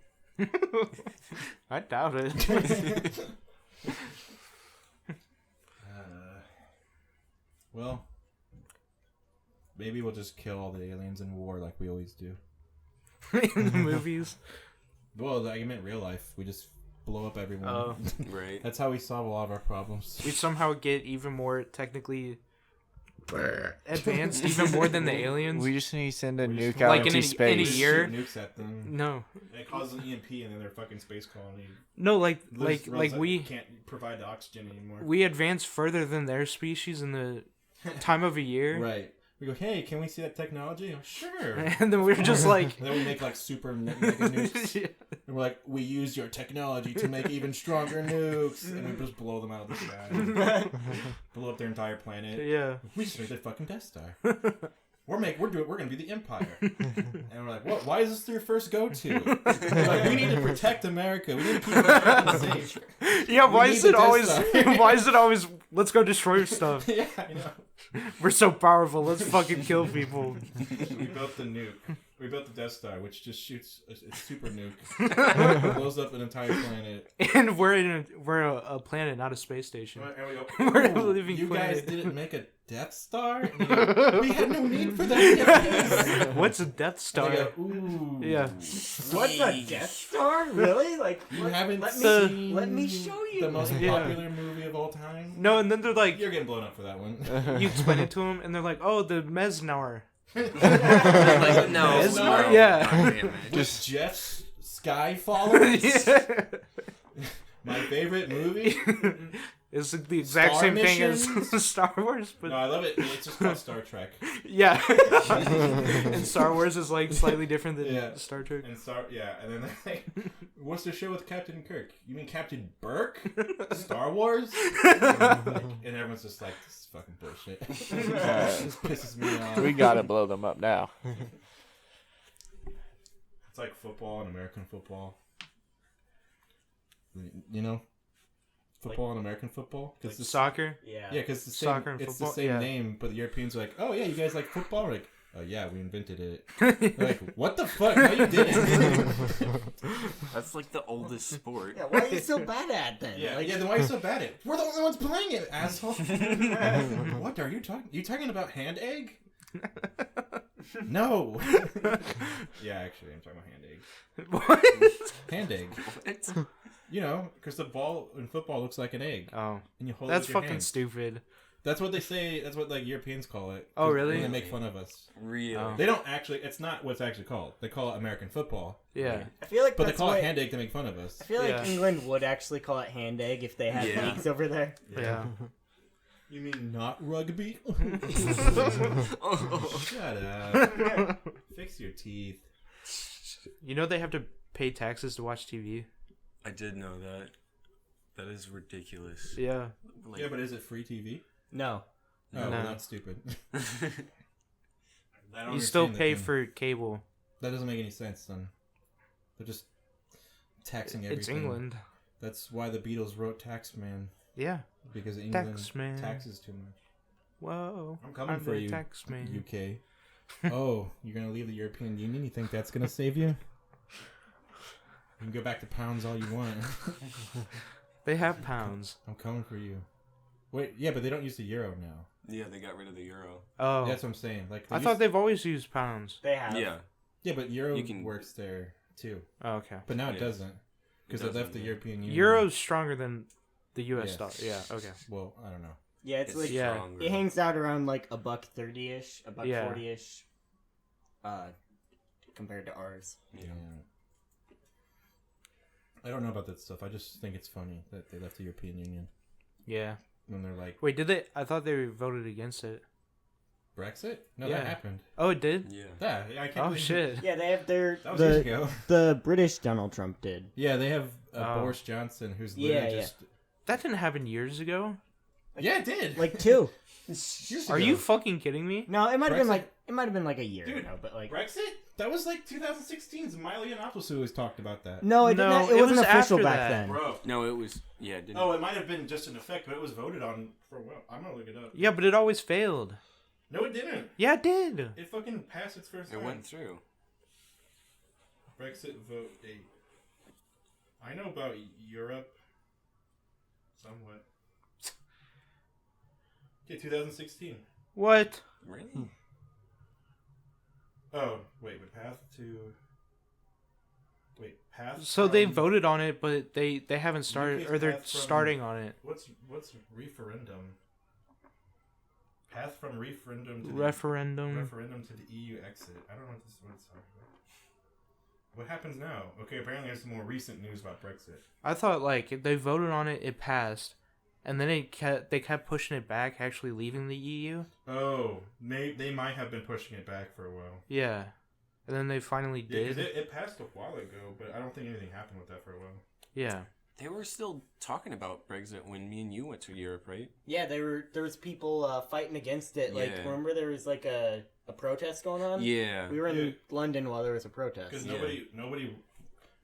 Speaker 1: I doubt it.
Speaker 2: Well, maybe we'll just kill all the aliens in war like we always do.
Speaker 1: In the movies.
Speaker 2: Well, I meant real life. We just blow up everyone.
Speaker 1: Oh.
Speaker 4: Right.
Speaker 2: That's how we solve a lot of our problems.
Speaker 1: We somehow get even more technically advanced, even more than the aliens.
Speaker 5: We just need to send a
Speaker 2: We
Speaker 5: nuke
Speaker 2: just-
Speaker 5: out
Speaker 1: Like
Speaker 5: into
Speaker 1: in a
Speaker 5: space.
Speaker 1: year?
Speaker 2: Shoot nukes at them.
Speaker 1: No.
Speaker 2: It causes an EMP and then their fucking space colony
Speaker 1: No, like
Speaker 2: runs out,
Speaker 1: we
Speaker 2: can't provide the oxygen anymore.
Speaker 1: we advance further than their species in the time of a year.
Speaker 2: Right. We go, hey, can we see that technology? Oh, sure.
Speaker 1: And then we're just like
Speaker 2: And then we make like super mega nukes.
Speaker 1: Yeah.
Speaker 2: And we're like, we use your technology to make even stronger nukes. And we just blow them out of the sky. Blow up their entire planet.
Speaker 1: Yeah.
Speaker 2: We just made the fucking Death Star. We're gonna be the Empire. And we're like, what? Why is this your first go-to? We're like, we need to protect America. We need to keep America safe.
Speaker 1: Yeah, why
Speaker 2: need
Speaker 1: is
Speaker 2: the
Speaker 1: it
Speaker 2: Death
Speaker 1: always
Speaker 2: Star.
Speaker 1: why is it always let's go destroy stuff?
Speaker 2: Yeah, I know.
Speaker 1: We're so powerful, let's fucking kill people.
Speaker 2: We built the nuke. We built the Death Star, which just shoots a super nuke. Blows up an entire planet.
Speaker 1: And we're a planet, not a space station.
Speaker 2: And we go,
Speaker 1: We're a
Speaker 2: "Ooh,
Speaker 1: living
Speaker 2: you guys
Speaker 1: planet."
Speaker 2: didn't make a Death Star? And they go, we had no need for that.
Speaker 1: What's a Death
Speaker 2: And
Speaker 1: Star?
Speaker 2: they go, ooh.
Speaker 1: Yeah.
Speaker 3: What's a Death Star? Really? Like
Speaker 2: You haven't
Speaker 3: let
Speaker 2: seen
Speaker 3: let me show you.
Speaker 2: the most
Speaker 1: Yeah.
Speaker 2: popular movie of all time?
Speaker 1: No, and then they're like,
Speaker 2: You're getting blown up for that one.
Speaker 1: you explain it to them, and they're like, oh, the Mesnar.
Speaker 4: Like, no.
Speaker 2: Mesmer?
Speaker 4: no.
Speaker 1: Yeah.
Speaker 4: God damn it.
Speaker 2: Just Jeff's Sky followers.
Speaker 1: Yeah.
Speaker 2: My favorite movie.
Speaker 1: It's the exact
Speaker 2: Star
Speaker 1: same thing
Speaker 2: missions?
Speaker 1: as Star Wars, but
Speaker 2: No, I love it. It's just called Star Trek.
Speaker 1: yeah. And Star Wars is like slightly different than
Speaker 2: Yeah.
Speaker 1: Star Trek.
Speaker 2: And and then like, what's the show with Captain Kirk? You mean Captain Burke? Star Wars? And everyone's just like, this is fucking bullshit. This pisses me off.
Speaker 5: We gotta blow them up now.
Speaker 2: It's like football and American football. You know? Football and American football? Cause the
Speaker 1: Soccer.
Speaker 3: Yeah.
Speaker 2: Yeah, because
Speaker 1: Soccer and
Speaker 2: it's
Speaker 1: football,
Speaker 2: the same
Speaker 1: yeah.
Speaker 2: name, but the Europeans are like, oh yeah, you guys like football? We're like, oh yeah, we invented it. They're like, what the fuck? No, you didn't.
Speaker 4: That's like the oldest sport.
Speaker 3: Yeah, what are you so bad at then?
Speaker 2: Yeah,
Speaker 3: Like,
Speaker 2: yeah. Then why are you so bad at it? We're the only ones playing it, asshole. What are you talking? You talking about hand egg? No. Yeah, actually, I'm talking about hand egg.
Speaker 1: What?
Speaker 2: Hand egg.
Speaker 4: What?
Speaker 2: You know, because the ball in football looks like an egg,
Speaker 1: Oh,
Speaker 2: and you hold
Speaker 1: that's
Speaker 2: it with your
Speaker 1: fucking
Speaker 2: hand.
Speaker 1: stupid.
Speaker 2: That's what they say. That's what like Europeans call it.
Speaker 1: Oh,
Speaker 2: 'Cause
Speaker 1: really?
Speaker 2: When they make fun of us.
Speaker 4: Really?
Speaker 1: Oh.
Speaker 2: They don't actually. It's not what it's actually called. They call it American football.
Speaker 1: Yeah.
Speaker 3: I feel like
Speaker 2: But they
Speaker 3: that's
Speaker 2: call
Speaker 3: why,
Speaker 2: it hand egg to make fun of us.
Speaker 3: I feel like
Speaker 1: Yeah.
Speaker 3: England would actually call it hand egg if they had
Speaker 4: Yeah.
Speaker 3: leagues over there.
Speaker 1: Yeah.
Speaker 2: You mean not rugby?
Speaker 4: Oh.
Speaker 2: Shut up. Fix your teeth.
Speaker 1: You know they have to pay taxes to watch TV.
Speaker 4: I did know that. That is ridiculous.
Speaker 1: Yeah.
Speaker 4: Like,
Speaker 2: Yeah, but is it free TV?
Speaker 3: No.
Speaker 2: Oh,
Speaker 1: No.
Speaker 2: well, that's stupid. I don't
Speaker 1: You still
Speaker 2: understand the
Speaker 1: pay
Speaker 2: thing.
Speaker 1: for cable.
Speaker 2: That doesn't make any sense. Then they're just taxing everything.
Speaker 1: It's England.
Speaker 2: That's why the Beatles wrote Taxman,
Speaker 1: Yeah.
Speaker 2: because England
Speaker 1: Taxman.
Speaker 2: taxes too much.
Speaker 1: Whoa.
Speaker 2: I'm coming for
Speaker 1: the
Speaker 2: you,
Speaker 1: tax man.
Speaker 2: UK. Oh, you're gonna leave the European Union? You think that's gonna save you? You can go back to pounds all you want.
Speaker 1: They have pounds.
Speaker 2: I'm coming for you. Wait, yeah, but they don't use the euro now.
Speaker 4: Yeah, they got rid of the euro.
Speaker 1: Oh,
Speaker 2: That's what I'm saying. Like,
Speaker 1: I thought they've always used pounds.
Speaker 3: They have.
Speaker 4: Yeah.
Speaker 2: Yeah, but euro works there too.
Speaker 1: Oh, okay.
Speaker 2: But now it
Speaker 4: Yeah.
Speaker 2: doesn't because they left the European Union.
Speaker 1: Euro's stronger than the U.S.
Speaker 2: Yes.
Speaker 1: dollar. Yeah. Okay.
Speaker 2: Well, I don't know.
Speaker 3: Yeah, it's like
Speaker 1: Yeah.
Speaker 4: stronger.
Speaker 3: it hangs out around like $1.30ish,
Speaker 1: Yeah.
Speaker 3: $1.40ish, compared to ours.
Speaker 4: Yeah.
Speaker 2: I don't know about that stuff. I just think it's funny that they left the European Union
Speaker 1: Yeah.
Speaker 2: when they're like
Speaker 1: Wait, did they? I thought they voted against it.
Speaker 2: Brexit. No,
Speaker 1: Yeah.
Speaker 2: that happened.
Speaker 1: Oh, it did.
Speaker 4: Yeah.
Speaker 2: Yeah, I can't.
Speaker 1: Oh
Speaker 2: believe
Speaker 1: shit.
Speaker 3: Yeah, they have their
Speaker 2: That was years
Speaker 3: the
Speaker 2: ago.
Speaker 3: the British Donald Trump did.
Speaker 2: Yeah, they have
Speaker 1: Oh.
Speaker 2: Boris Johnson, who's
Speaker 3: Yeah,
Speaker 2: literally
Speaker 3: yeah.
Speaker 2: just.
Speaker 1: That didn't happen years ago.
Speaker 2: Yeah, it did.
Speaker 3: Like 2.
Speaker 2: Years
Speaker 1: Are
Speaker 2: ago.
Speaker 1: you fucking kidding me?
Speaker 3: No, it might have
Speaker 2: Brexit?
Speaker 3: been like a year
Speaker 2: Dude,
Speaker 3: ago, but like
Speaker 2: Brexit? That was like 2016's Miley Yiannopoulos always talked about that.
Speaker 3: no, it
Speaker 1: No,
Speaker 3: didn't. It
Speaker 1: it
Speaker 3: wasn't
Speaker 1: was
Speaker 3: official
Speaker 1: after
Speaker 3: back
Speaker 1: that.
Speaker 3: then.
Speaker 2: Bro.
Speaker 4: No, it was. Yeah, it didn't.
Speaker 2: Oh, it might have been just an effect, but it was voted on for a while. I'm gonna look it up.
Speaker 1: Yeah, but it always failed.
Speaker 2: No, it didn't.
Speaker 1: Yeah, it did.
Speaker 2: It fucking passed its first
Speaker 4: It
Speaker 2: time.
Speaker 4: went through.
Speaker 2: Brexit vote date. I know about Europe. Somewhat. Okay, 2016.
Speaker 1: What?
Speaker 4: Really?
Speaker 2: Oh, wait, but path.
Speaker 1: So they
Speaker 2: from-
Speaker 1: voted on it, but they haven't started,
Speaker 2: UK's
Speaker 1: or they're
Speaker 2: path from-
Speaker 1: starting on it.
Speaker 2: What's referendum? Path from referendum to
Speaker 1: Referendum.
Speaker 2: referendum to the EU exit. I don't know what this one's talking about. What happens now? Okay, apparently there's some more recent news about Brexit.
Speaker 1: I thought like they voted on it, it passed, and then they kept pushing it back, actually leaving the EU.
Speaker 2: Oh, they might have been pushing it back for a while.
Speaker 1: Yeah, and then they finally
Speaker 2: Yeah, 'cause
Speaker 1: did.
Speaker 2: it passed a while ago, but I don't think anything happened with that for a while.
Speaker 1: Yeah.
Speaker 4: They were still talking about Brexit when me and you went to Europe, right?
Speaker 3: Yeah, there was people fighting against it. Like,
Speaker 4: Yeah.
Speaker 3: remember there was like a protest going on?
Speaker 4: Yeah.
Speaker 3: We were in
Speaker 2: Yeah.
Speaker 3: London while there was a protest.
Speaker 2: Because
Speaker 4: Yeah.
Speaker 2: nobody,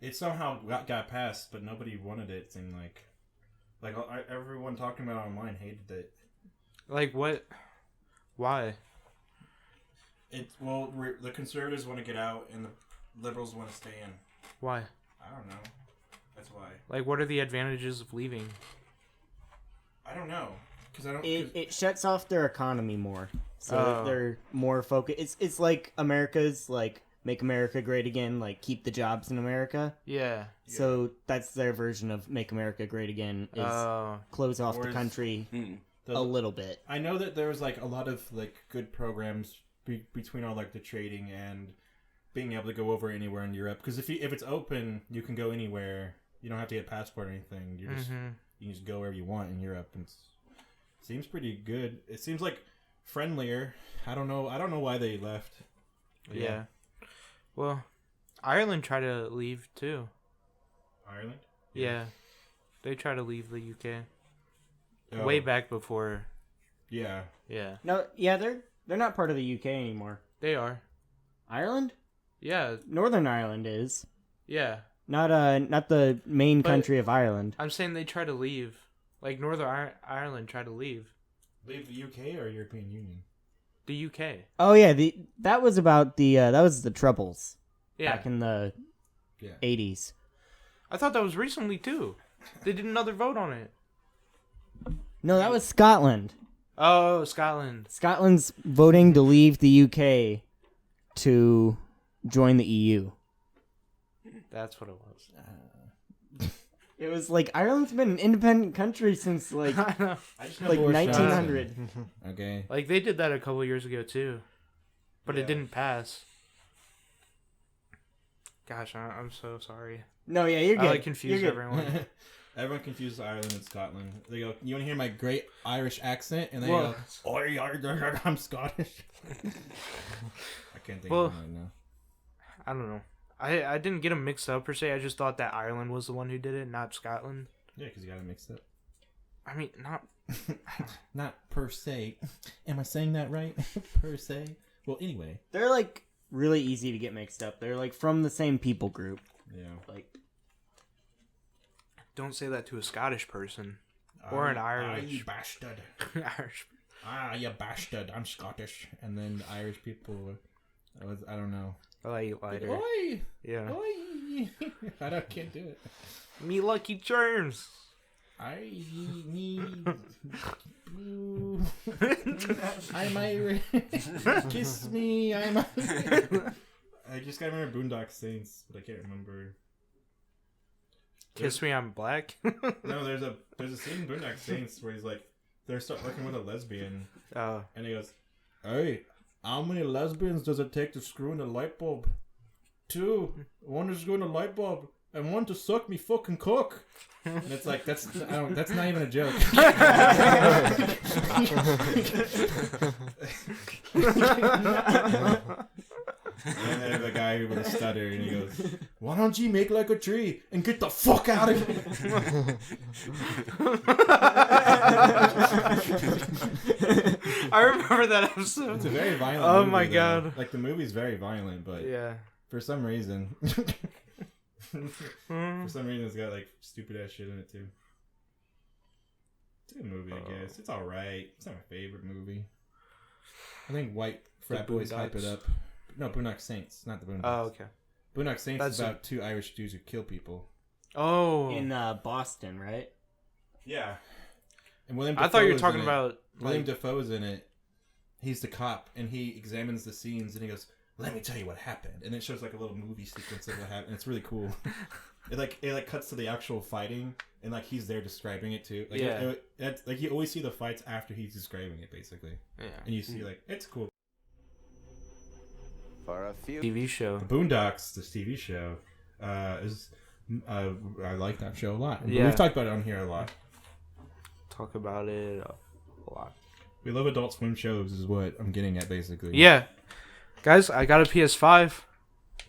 Speaker 2: it somehow got passed, but nobody wanted it. It seemed like everyone talking about it online hated it.
Speaker 1: Like what? Why?
Speaker 2: The conservatives want to get out, and the liberals want to stay in.
Speaker 1: Why?
Speaker 2: I don't know. That's why.
Speaker 1: Like, what are the advantages of leaving?
Speaker 2: I don't know. Because I don't.
Speaker 3: It shuts off their economy more, so
Speaker 1: Oh.
Speaker 3: they're more focused. It's like America's like make America great again, like keep the jobs in America.
Speaker 1: Yeah.
Speaker 3: So that's their version of make America great again is
Speaker 1: Oh.
Speaker 3: close off the
Speaker 2: Whereas-
Speaker 3: country
Speaker 4: Hmm.
Speaker 2: The-
Speaker 3: a little bit.
Speaker 2: I know that there was like a lot of like good programs between all like the trading and being able to go over anywhere in Europe. Because if it's open, you can go anywhere. You don't have to get a passport or anything. You can just go wherever you want in Europe, and seems pretty good. It seems like friendlier. I don't know why they left. But
Speaker 1: Yeah. Well, Ireland tried to leave too.
Speaker 2: Ireland.
Speaker 1: Yeah. They tried to leave the UK
Speaker 2: Oh,
Speaker 1: way back before.
Speaker 2: Yeah.
Speaker 1: Yeah.
Speaker 3: No, yeah, they're not part of the UK anymore.
Speaker 1: They are.
Speaker 3: Ireland,
Speaker 1: Yeah.
Speaker 3: Northern Ireland is
Speaker 1: Yeah.
Speaker 3: not the main
Speaker 1: But-
Speaker 3: country of Ireland.
Speaker 1: I'm saying they tried to leave. Like Northern Ireland tried to leave
Speaker 2: Leave the UK or European Union.
Speaker 1: the UK.
Speaker 3: Oh yeah, that was about that was the Troubles
Speaker 1: Yeah.
Speaker 3: back in the
Speaker 2: Yeah.
Speaker 3: 80s.
Speaker 1: I thought that was recently too. They did another vote on it.
Speaker 3: No, that was Scotland.
Speaker 1: Oh, Scotland.
Speaker 3: Scotland's voting to leave the UK to join the EU.
Speaker 1: That's what it was.
Speaker 3: It was like Ireland's been an independent country since like
Speaker 1: I know.
Speaker 2: I just know
Speaker 3: like
Speaker 2: Boris
Speaker 3: 1900.
Speaker 2: Johnson. Okay.
Speaker 1: Like they did that a couple years ago too, but
Speaker 2: Yeah.
Speaker 1: it didn't pass. Gosh, I'm so sorry.
Speaker 3: No, yeah, you're
Speaker 1: I
Speaker 3: good.
Speaker 1: like confused
Speaker 3: You're good.
Speaker 1: everyone.
Speaker 2: Everyone confuses Ireland and Scotland. They go, "You want to hear my great Irish accent?" And they
Speaker 1: Well-
Speaker 2: go, "Oi, I'm Scottish." I can't think
Speaker 1: Well-
Speaker 2: of it right now.
Speaker 1: I don't know. I didn't get them mixed up per se. I just thought that Ireland was the one who did it, not Scotland.
Speaker 2: Yeah, because you got it mixed up.
Speaker 1: I mean, not.
Speaker 2: Not per se. Am I saying that right? Per se. Well, anyway.
Speaker 3: They're like really easy to get mixed up. They're like from the same people group.
Speaker 2: Yeah.
Speaker 3: Like
Speaker 1: Don't say that to a Scottish person or an Irish.
Speaker 2: You bastard.
Speaker 1: Irish.
Speaker 2: You bastard. I'm Scottish. And then the Irish people. I don't know.
Speaker 1: I like lighter.
Speaker 2: Oi!
Speaker 1: Yeah.
Speaker 2: Oi! Can't do it.
Speaker 1: Me Lucky Charms.
Speaker 2: I need you. I might kiss me. I might. I just gotta remember Boondock Saints, but I can't remember.
Speaker 1: Kiss Me, I'm Black.
Speaker 2: No, there's a scene in Boondock Saints where he's like, they're working with a lesbian, and he goes, "Hey, how many lesbians does it take to screw in a light bulb? 2. One to screw in a light bulb, and 1 to suck me fucking cock." And it's like that's not even a joke. And then the guy with a stutter, and he goes, "Why don't you make like a tree and get the fuck out of here?"
Speaker 1: I remember that episode.
Speaker 2: It's a very violent.
Speaker 1: Oh
Speaker 2: movie,
Speaker 1: my
Speaker 2: though.
Speaker 1: god.
Speaker 2: Like the movie's very violent, but
Speaker 1: Yeah.
Speaker 2: for some reason, it's got like stupid ass shit in it too. It's a good movie, I guess. It's alright. It's not my favorite movie. I think white frat boys hype it up. No, Boondock Saints, not the Boondocks.
Speaker 1: Oh, okay.
Speaker 2: Boondock Saints is about 2 Irish dudes who kill people.
Speaker 1: Oh.
Speaker 3: In Boston, right?
Speaker 2: Yeah. And William
Speaker 1: I thought you were
Speaker 2: Dafoe is
Speaker 1: talking
Speaker 2: in it.
Speaker 1: about...
Speaker 2: William Dafoe is in it. He's the cop, and he examines the scenes, and he goes, "Let me tell you what happened." And it shows like a little movie sequence of what happened. And it's really cool. It cuts to the actual fighting, and like he's there describing it too. Like,
Speaker 1: yeah.
Speaker 2: Like you always see the fights after he's describing it, basically.
Speaker 1: Yeah.
Speaker 2: And you see like it's cool.
Speaker 6: For a few
Speaker 1: TV show.
Speaker 2: The Boondocks, this TV show, is I like that show a lot.
Speaker 1: Yeah.
Speaker 2: We've talked about it on here a lot.
Speaker 1: Talk about it a lot.
Speaker 2: We love Adult Swim shows, is what I'm getting at, basically.
Speaker 1: Yeah. Guys, I got a PS5.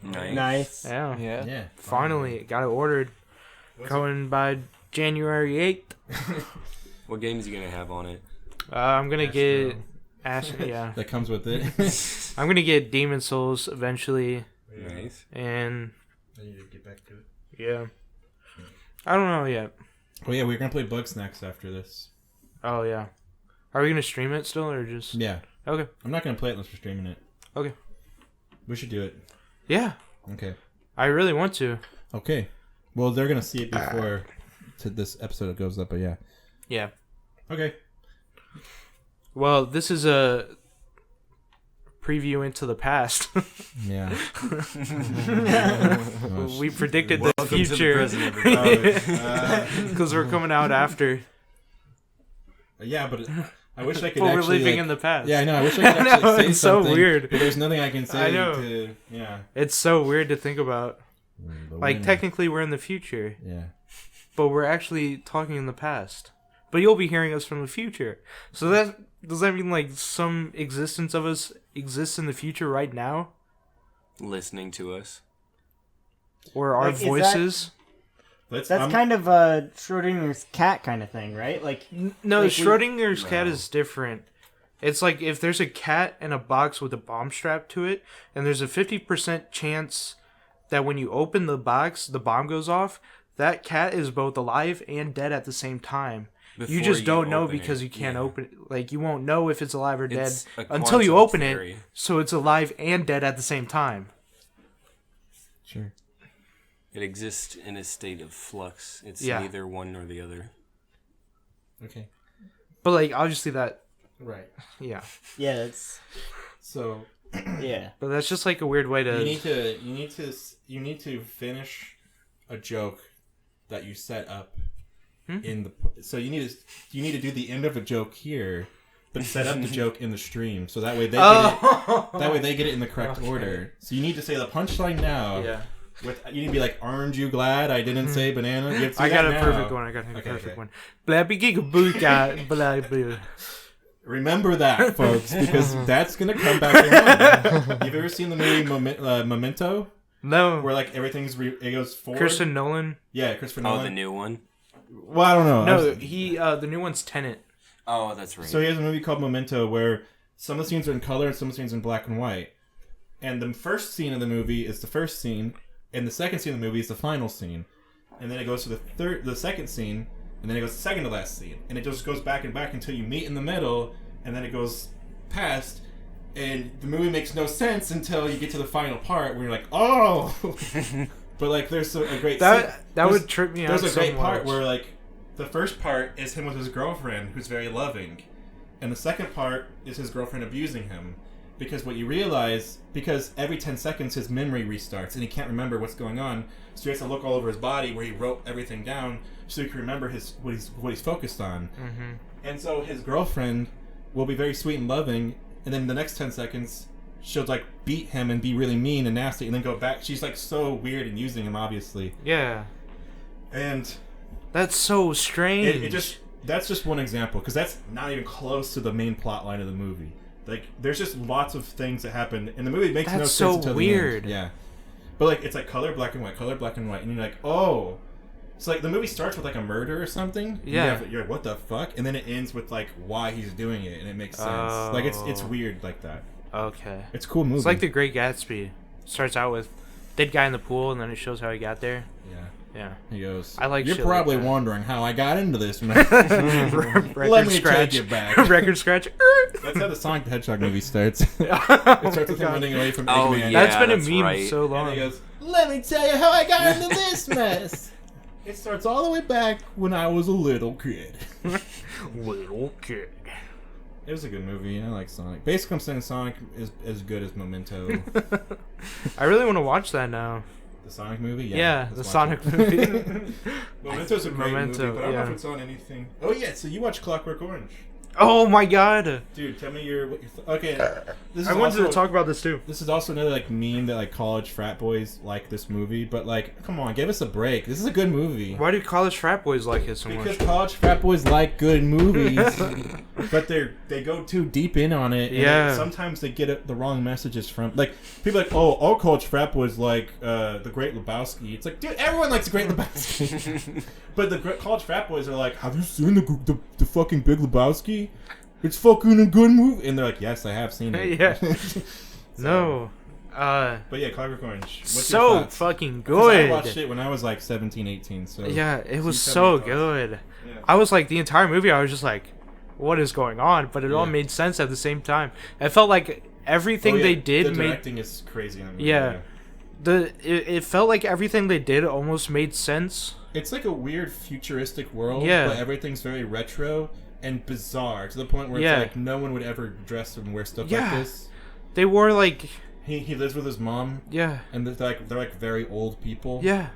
Speaker 3: Nice.
Speaker 1: Yeah.
Speaker 2: Yeah.
Speaker 1: Finally, got it ordered. Going by January 8th.
Speaker 4: What games are you gonna have on it?
Speaker 1: I'm going to get...
Speaker 2: Astro.
Speaker 1: yeah.
Speaker 2: That comes with it.
Speaker 1: I'm going to get Demon Souls eventually.
Speaker 4: Nice.
Speaker 1: And...
Speaker 2: I need to get back to it.
Speaker 1: Yeah. I don't know yet.
Speaker 2: Oh yeah, we're gonna play Bugsnax after this.
Speaker 1: Oh, yeah. Are we going to stream it still, or just...
Speaker 2: Yeah.
Speaker 1: Okay.
Speaker 2: I'm not gonna play it unless we're streaming it.
Speaker 1: Okay.
Speaker 2: We should do it.
Speaker 1: Yeah.
Speaker 2: Okay.
Speaker 1: I really want to.
Speaker 2: Okay. Well, they're gonna see it before this episode goes up, but yeah.
Speaker 1: Yeah.
Speaker 2: Okay.
Speaker 1: Well, this is a preview into the past.
Speaker 2: Yeah.
Speaker 1: We predicted the
Speaker 4: Welcome to the
Speaker 1: future
Speaker 4: present, everybody.
Speaker 1: because we're coming out after.
Speaker 2: Yeah, but I wish I could
Speaker 1: But we're
Speaker 2: actually.
Speaker 1: living
Speaker 2: like-
Speaker 1: in the past.
Speaker 2: Yeah, I know. I wish I could
Speaker 1: I
Speaker 2: actually
Speaker 1: know,
Speaker 2: say
Speaker 1: it's so
Speaker 2: something.
Speaker 1: weird.
Speaker 2: But there's nothing I can say.
Speaker 1: I know.
Speaker 2: Yeah.
Speaker 1: It's so weird to think about.
Speaker 2: But
Speaker 1: Like,
Speaker 2: when-
Speaker 1: technically, we're in the future,
Speaker 2: Yeah.
Speaker 1: but we're actually talking in the past. But you'll be hearing us from the future. So that does that mean like some existence of us exists in the future right now,
Speaker 4: Listening to us.
Speaker 1: or our
Speaker 3: Like, is that-
Speaker 1: voices?
Speaker 2: Let's.
Speaker 3: That's kind of Schrodinger's cat kind of thing, right? Like,
Speaker 1: No,
Speaker 3: Like,
Speaker 1: Schrodinger's cat is different. It's like if there's a cat in a box with a bomb strapped to it, and there's a 50% chance that when you open the box, the bomb goes off. That cat is both alive and dead at the same time. You
Speaker 4: Before
Speaker 1: just don't know
Speaker 4: open
Speaker 1: because
Speaker 4: it.
Speaker 1: you can't
Speaker 4: Yeah.
Speaker 1: open it. Like, you won't know if it's alive or dead
Speaker 4: It's a
Speaker 1: until you
Speaker 4: quantum
Speaker 1: open
Speaker 4: theory.
Speaker 1: it. So it's alive and dead at the same time.
Speaker 2: Sure.
Speaker 4: It exists in a state of flux. It's
Speaker 1: Yeah.
Speaker 4: neither one nor the other.
Speaker 2: Okay.
Speaker 1: But, like, obviously that,
Speaker 2: Right.
Speaker 1: yeah.
Speaker 3: yeah, that's
Speaker 2: So
Speaker 3: yeah.
Speaker 1: But that's just like a weird way to...
Speaker 2: you need to finish a joke that you set up in the. So you need to do the end of a joke here, but set up the joke in the stream, so that way they get it. That way they get it in the correct order. So you need to say the punchline now.
Speaker 1: Yeah.
Speaker 2: You need to be like, "Aren't you glad I didn't say banana?" You have to say
Speaker 1: I got
Speaker 2: that
Speaker 1: a
Speaker 2: now.
Speaker 1: perfect one. I got a
Speaker 2: Okay,
Speaker 1: perfect
Speaker 2: okay.
Speaker 1: one. Blabby gigaboot blah blah.
Speaker 2: Remember that, folks, because that's gonna come back around. You've ever seen the movie Memento,
Speaker 1: No.
Speaker 2: where like everything's it goes forward?
Speaker 1: Christopher Nolan.
Speaker 2: Yeah, Christopher
Speaker 4: Oh,
Speaker 2: Nolan.
Speaker 4: the new one?
Speaker 2: Well, I don't know.
Speaker 1: No, the new one's Tenet.
Speaker 4: Oh, that's right.
Speaker 2: So he has a movie called Memento where some of the scenes are in color and some of the scenes are in black and white. And the first scene of the movie is the first scene, and the second scene of the movie is the final scene. And then it goes to the second scene, and then it goes to the second to last scene. And it just goes back and back until you meet in the middle, and then it goes past, And the movie makes no sense until you get to the final part where you're like, oh. But like, there's a great
Speaker 1: that would trip me out.
Speaker 2: There's a great part
Speaker 1: much.
Speaker 2: where like the first part is him with his girlfriend, who's very loving, and the second part is his girlfriend abusing him. Because what you realize, because every 10 seconds his memory restarts and he can't remember what's going on, so he has to look all over his body where he wrote everything down so he can remember what he's focused on.
Speaker 1: Mm-hmm.
Speaker 2: And so his girlfriend will be very sweet and loving, and then the next 10 seconds she'll like beat him and be really mean and nasty, and then go back. She's like so weird and using him, obviously.
Speaker 1: Yeah.
Speaker 2: And
Speaker 1: that's so strange.
Speaker 2: That's just one example, because that's not even close to the main plot line of the movie. Like, there's just lots of things that happen, and the movie makes no sense
Speaker 1: so
Speaker 2: until
Speaker 1: weird.
Speaker 2: the end. Yeah. But, like, it's like color, black and white, and you're like, oh. So, like, the movie starts with, like, a murder or something.
Speaker 1: Yeah.
Speaker 2: You're like, what the fuck? And then it ends with, like, why he's doing it, and it makes sense. Like, it's weird like that.
Speaker 1: Okay.
Speaker 2: It's a cool movie.
Speaker 1: It's like The Great Gatsby. Starts out with dead guy in the pool, and then it shows how he got there.
Speaker 2: Yeah.
Speaker 1: Yeah.
Speaker 2: He goes,
Speaker 1: I like
Speaker 2: you're
Speaker 1: shit
Speaker 2: probably
Speaker 1: like that.
Speaker 2: wondering how I got into this, man.
Speaker 1: Record
Speaker 2: Let me
Speaker 1: scratch.
Speaker 2: take you back.
Speaker 1: Record scratch.
Speaker 2: That's how the Sonic the Hedgehog movie starts. It starts with him running away from
Speaker 4: Oh,
Speaker 2: Eggman.
Speaker 4: yeah.
Speaker 1: That's been a
Speaker 4: that's
Speaker 1: meme
Speaker 4: right.
Speaker 1: so
Speaker 2: And
Speaker 1: long.
Speaker 2: he goes, let me tell you how I got into this mess. It starts all the way back when I was a little kid.
Speaker 1: Little kid.
Speaker 2: It was a good movie. I like Sonic. Basically, I'm saying Sonic is as good as Memento.
Speaker 1: I really want to watch that now.
Speaker 2: The Sonic movie?
Speaker 1: Yeah,
Speaker 2: let's
Speaker 1: the
Speaker 2: watch
Speaker 1: Sonic
Speaker 2: it.
Speaker 1: movie.
Speaker 2: Memento's a great
Speaker 1: Memento,
Speaker 2: movie, but I don't know
Speaker 1: yeah.
Speaker 2: if it's on anything. Oh, yeah, so you watch Clockwork Orange.
Speaker 1: Oh my god.
Speaker 2: Dude, tell me okay, this is
Speaker 1: I wanted to
Speaker 2: also-
Speaker 1: talk about this too.
Speaker 2: This is also another like meme that like college frat boys like this movie, but like, come on, give us a break. This is a good movie.
Speaker 1: Why do college frat boys like it so
Speaker 2: Because
Speaker 1: much?
Speaker 2: college frat boys like good movies, but they go too deep in on it. And
Speaker 1: Yeah.
Speaker 2: sometimes they get the wrong messages from like people are like, oh, all college frat boys like The Great Lebowski. It's like, dude, everyone likes The Great Lebowski. But the college frat boys are like, have you seen the fucking Big Lebowski? It's fucking a good movie. And they're like, yes, I have seen it.
Speaker 1: Yeah.
Speaker 2: So-
Speaker 1: No.
Speaker 2: But yeah, Clockwork Orange. What's your
Speaker 1: So
Speaker 2: thoughts?
Speaker 1: fucking
Speaker 2: 'Cause I
Speaker 1: good.
Speaker 2: watched it when I was like 17, 18. So
Speaker 1: Yeah, it was
Speaker 2: you tell me
Speaker 1: so
Speaker 2: your thoughts.
Speaker 1: good.
Speaker 2: Yeah.
Speaker 1: I was like, the entire movie, I was just like, what is going on? But it all
Speaker 2: Yeah.
Speaker 1: made sense at the same time. It felt like everything
Speaker 2: Oh, yeah,
Speaker 1: they did
Speaker 2: the
Speaker 1: made
Speaker 2: directing is crazy on the movie.
Speaker 1: Yeah. it felt like everything they did almost made sense.
Speaker 2: It's like a weird futuristic world,
Speaker 1: Yeah.
Speaker 2: but everything's very retro and bizarre to the point where
Speaker 1: Yeah.
Speaker 2: it's like no one would ever dress and wear stuff
Speaker 1: Yeah.
Speaker 2: like this.
Speaker 1: They wore like
Speaker 2: He lives with his mom,
Speaker 1: yeah.
Speaker 2: and they're like very old people.
Speaker 1: Yeah.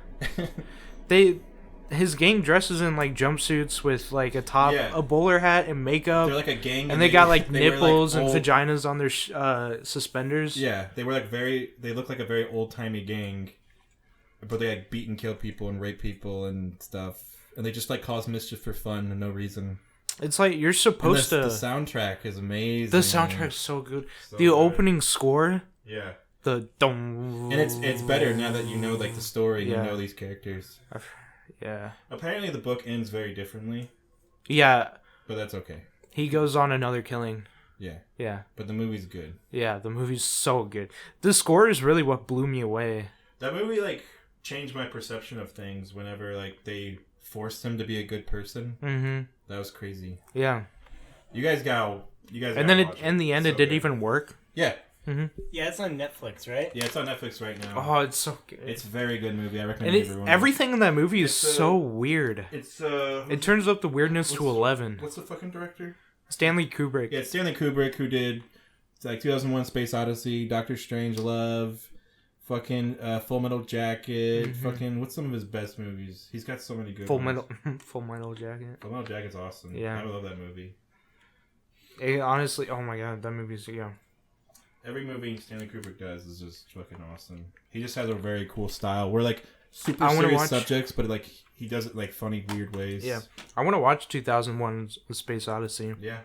Speaker 1: His gang dresses in like jumpsuits with like a top,
Speaker 2: Yeah.
Speaker 1: a bowler hat, and makeup,
Speaker 2: They're like a gang,
Speaker 1: and they got like
Speaker 2: they wear,
Speaker 1: nipples and
Speaker 2: old-
Speaker 1: vaginas on their suspenders.
Speaker 2: Yeah, they were like they look like a very old timey gang, but they like beat and kill people and rape people and stuff, and they just like cause mischief for fun and no reason.
Speaker 1: It's like you're
Speaker 2: And
Speaker 1: supposed
Speaker 2: the
Speaker 1: to.
Speaker 2: soundtrack is amazing.
Speaker 1: The soundtrack's so good.
Speaker 2: So
Speaker 1: The
Speaker 2: good.
Speaker 1: opening score,
Speaker 2: Yeah,
Speaker 1: the dong.
Speaker 2: and it's better now that you know like the story and
Speaker 1: Yeah.
Speaker 2: you know these characters.
Speaker 1: Yeah.
Speaker 2: Apparently, the book ends very differently,
Speaker 1: Yeah.
Speaker 2: but that's okay.
Speaker 1: He goes on another killing.
Speaker 2: Yeah,
Speaker 1: Yeah.
Speaker 2: but the movie's good.
Speaker 1: Yeah. The movie's so good. The score is really what blew me away.
Speaker 2: That movie like changed my perception of things. Whenever like they forced him to be a good person,
Speaker 1: Mm-hmm.
Speaker 2: that was crazy.
Speaker 1: Yeah.
Speaker 2: You guys got.
Speaker 1: And then in the end, it didn't even work.
Speaker 2: Yeah,
Speaker 3: Yeah, it's on Netflix, right?
Speaker 2: yeah, it's on Netflix right now.
Speaker 1: Oh, it's so good.
Speaker 2: It's a very good movie. I recommend
Speaker 1: and
Speaker 2: everyone.
Speaker 1: everything in that movie is
Speaker 2: It's,
Speaker 1: so weird.
Speaker 2: It's
Speaker 1: It turns up the weirdness to
Speaker 2: what's-
Speaker 1: 11.
Speaker 2: What's the fucking director?
Speaker 1: Stanley Kubrick.
Speaker 2: Yeah, it's Stanley Kubrick who did it's like 2001: Space Odyssey, Doctor Strange Love, fucking Full Metal Jacket, fucking what's some of his best movies? He's got so many good
Speaker 1: Full
Speaker 2: ones.
Speaker 1: Full Metal Jacket.
Speaker 2: Full Metal Jacket's awesome.
Speaker 1: Yeah.
Speaker 2: I love that movie.
Speaker 1: Honestly, oh my god, that movie's yeah.
Speaker 2: Every movie Stanley Kubrick does is just fucking awesome. He just has a very cool style. We're like super
Speaker 1: I wanna
Speaker 2: serious
Speaker 1: watch-
Speaker 2: subjects, but like he does it like funny, weird ways.
Speaker 1: Yeah. I want to watch 2001: A Space Odyssey.
Speaker 2: Yeah.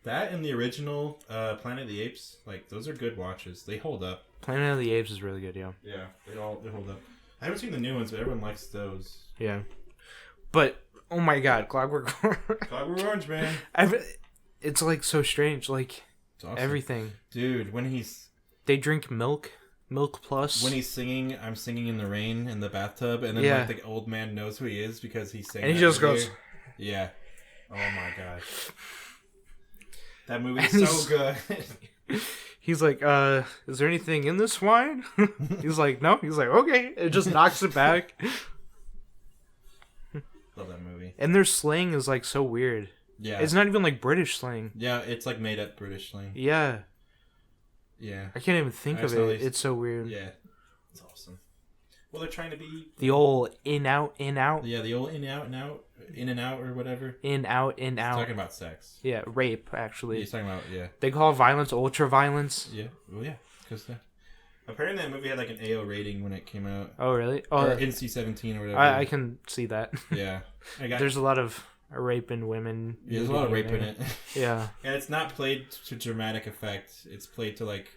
Speaker 2: That and the original Planet of the Apes, like those are good watches. They hold up.
Speaker 1: Planet of the Apes is really good, yeah.
Speaker 2: Yeah, they hold up. I haven't seen the new ones, but everyone likes those.
Speaker 1: Yeah. But oh my god, Clockwork
Speaker 2: Clockwork Orange, man.
Speaker 1: It's like so strange, like
Speaker 2: It's awesome.
Speaker 1: everything.
Speaker 2: Dude, when he's
Speaker 1: They drink milk plus.
Speaker 2: singing, I'm singing in the rain in the bathtub, and then
Speaker 1: Yeah.
Speaker 2: like the old man knows who he is because he's saying.
Speaker 1: And he
Speaker 2: that
Speaker 1: just
Speaker 2: earlier.
Speaker 1: goes-
Speaker 2: Yeah. Oh my god. That
Speaker 1: And
Speaker 2: movie's
Speaker 1: he's-
Speaker 2: so good.
Speaker 1: He's like, is there anything in this wine? He's like, no. He's like, okay. It just knocks it back.
Speaker 2: Love that movie.
Speaker 1: And their slang is like so weird.
Speaker 2: Yeah.
Speaker 1: It's not even like British slang.
Speaker 2: Yeah, it's like made up British slang.
Speaker 1: Yeah.
Speaker 2: Yeah.
Speaker 1: I can't even think of it. It's so weird.
Speaker 2: Yeah. It's awesome. Well, they're trying to be
Speaker 1: The old in out.
Speaker 2: Yeah, the old in and out or whatever.
Speaker 1: In out.
Speaker 2: He's talking about sex.
Speaker 1: Yeah, rape actually.
Speaker 2: He's talking about
Speaker 1: They call violence ultra violence.
Speaker 2: Yeah. Well, yeah, because apparently that movie had like an AO rating when it came out.
Speaker 1: Oh really? Oh,
Speaker 2: Or NC-17 or whatever.
Speaker 1: I can see that.
Speaker 2: Yeah.
Speaker 1: There's a lot of rape in women.
Speaker 2: Yeah, there's a lot of rape in it.
Speaker 1: Yeah.
Speaker 2: And it's not played to dramatic effect. It's played to like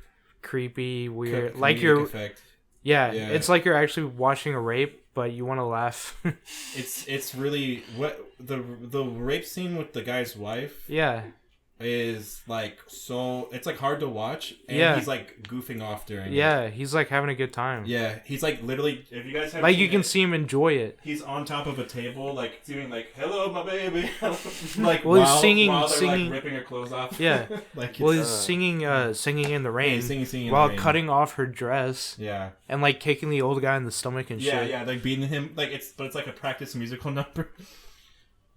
Speaker 1: creepy, weird,
Speaker 2: comedic
Speaker 1: like you're.
Speaker 2: effect.
Speaker 1: Yeah,
Speaker 2: Yeah.
Speaker 1: it's like you're actually watching a rape, but you want to laugh.
Speaker 2: It's really what the rape scene with the guy's wife
Speaker 1: Yeah.
Speaker 2: is like, so it's like hard to watch, and
Speaker 1: Yeah.
Speaker 2: he's like goofing off during it.
Speaker 1: Yeah, he's like having a good time.
Speaker 2: Yeah, he's like literally, if you guys have
Speaker 1: Like
Speaker 2: seen
Speaker 1: you can
Speaker 2: it,
Speaker 1: see him enjoy it.
Speaker 2: he's on top of a table like doing like hello my baby like
Speaker 1: Well, he's
Speaker 2: while
Speaker 1: singing-
Speaker 2: they're like ripping her clothes off.
Speaker 1: Yeah.
Speaker 2: Like
Speaker 1: Well,
Speaker 2: it's,
Speaker 1: he's singing in the rain
Speaker 2: he's singing in
Speaker 1: while
Speaker 2: the rain.
Speaker 1: cutting off her dress
Speaker 2: Yeah.
Speaker 1: and like kicking the old guy in the stomach and
Speaker 2: Yeah,
Speaker 1: shit.
Speaker 2: yeah, like beating him, like it's like a practice musical number,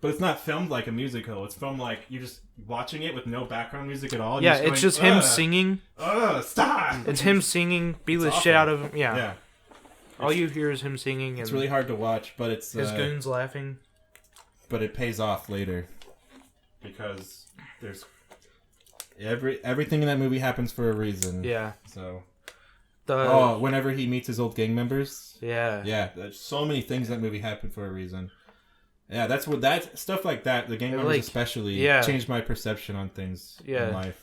Speaker 2: but it's not filmed like a musical. It's filmed like you're just watching it with no background music at all.
Speaker 1: Yeah,
Speaker 2: You're
Speaker 1: it's
Speaker 2: just
Speaker 1: just
Speaker 2: going,
Speaker 1: him singing.
Speaker 2: Stop!
Speaker 1: It's him singing, beat the
Speaker 2: It's
Speaker 1: shit
Speaker 2: awful.
Speaker 1: out of him. Yeah.
Speaker 2: Yeah,
Speaker 1: All you hear is him singing and
Speaker 2: it's really hard to watch, but it's
Speaker 1: his goons laughing.
Speaker 2: but it pays off later because there's everything in that movie happens for a reason.
Speaker 1: Yeah.
Speaker 2: So
Speaker 1: The
Speaker 2: whenever he meets his old gang members.
Speaker 1: yeah.
Speaker 2: Yeah, there's so many things in that movie happen for a reason. Yeah, that's what that stuff like that. The gang members
Speaker 1: like,
Speaker 2: especially
Speaker 1: yeah.
Speaker 2: changed my perception on things
Speaker 1: Yeah.
Speaker 2: in life.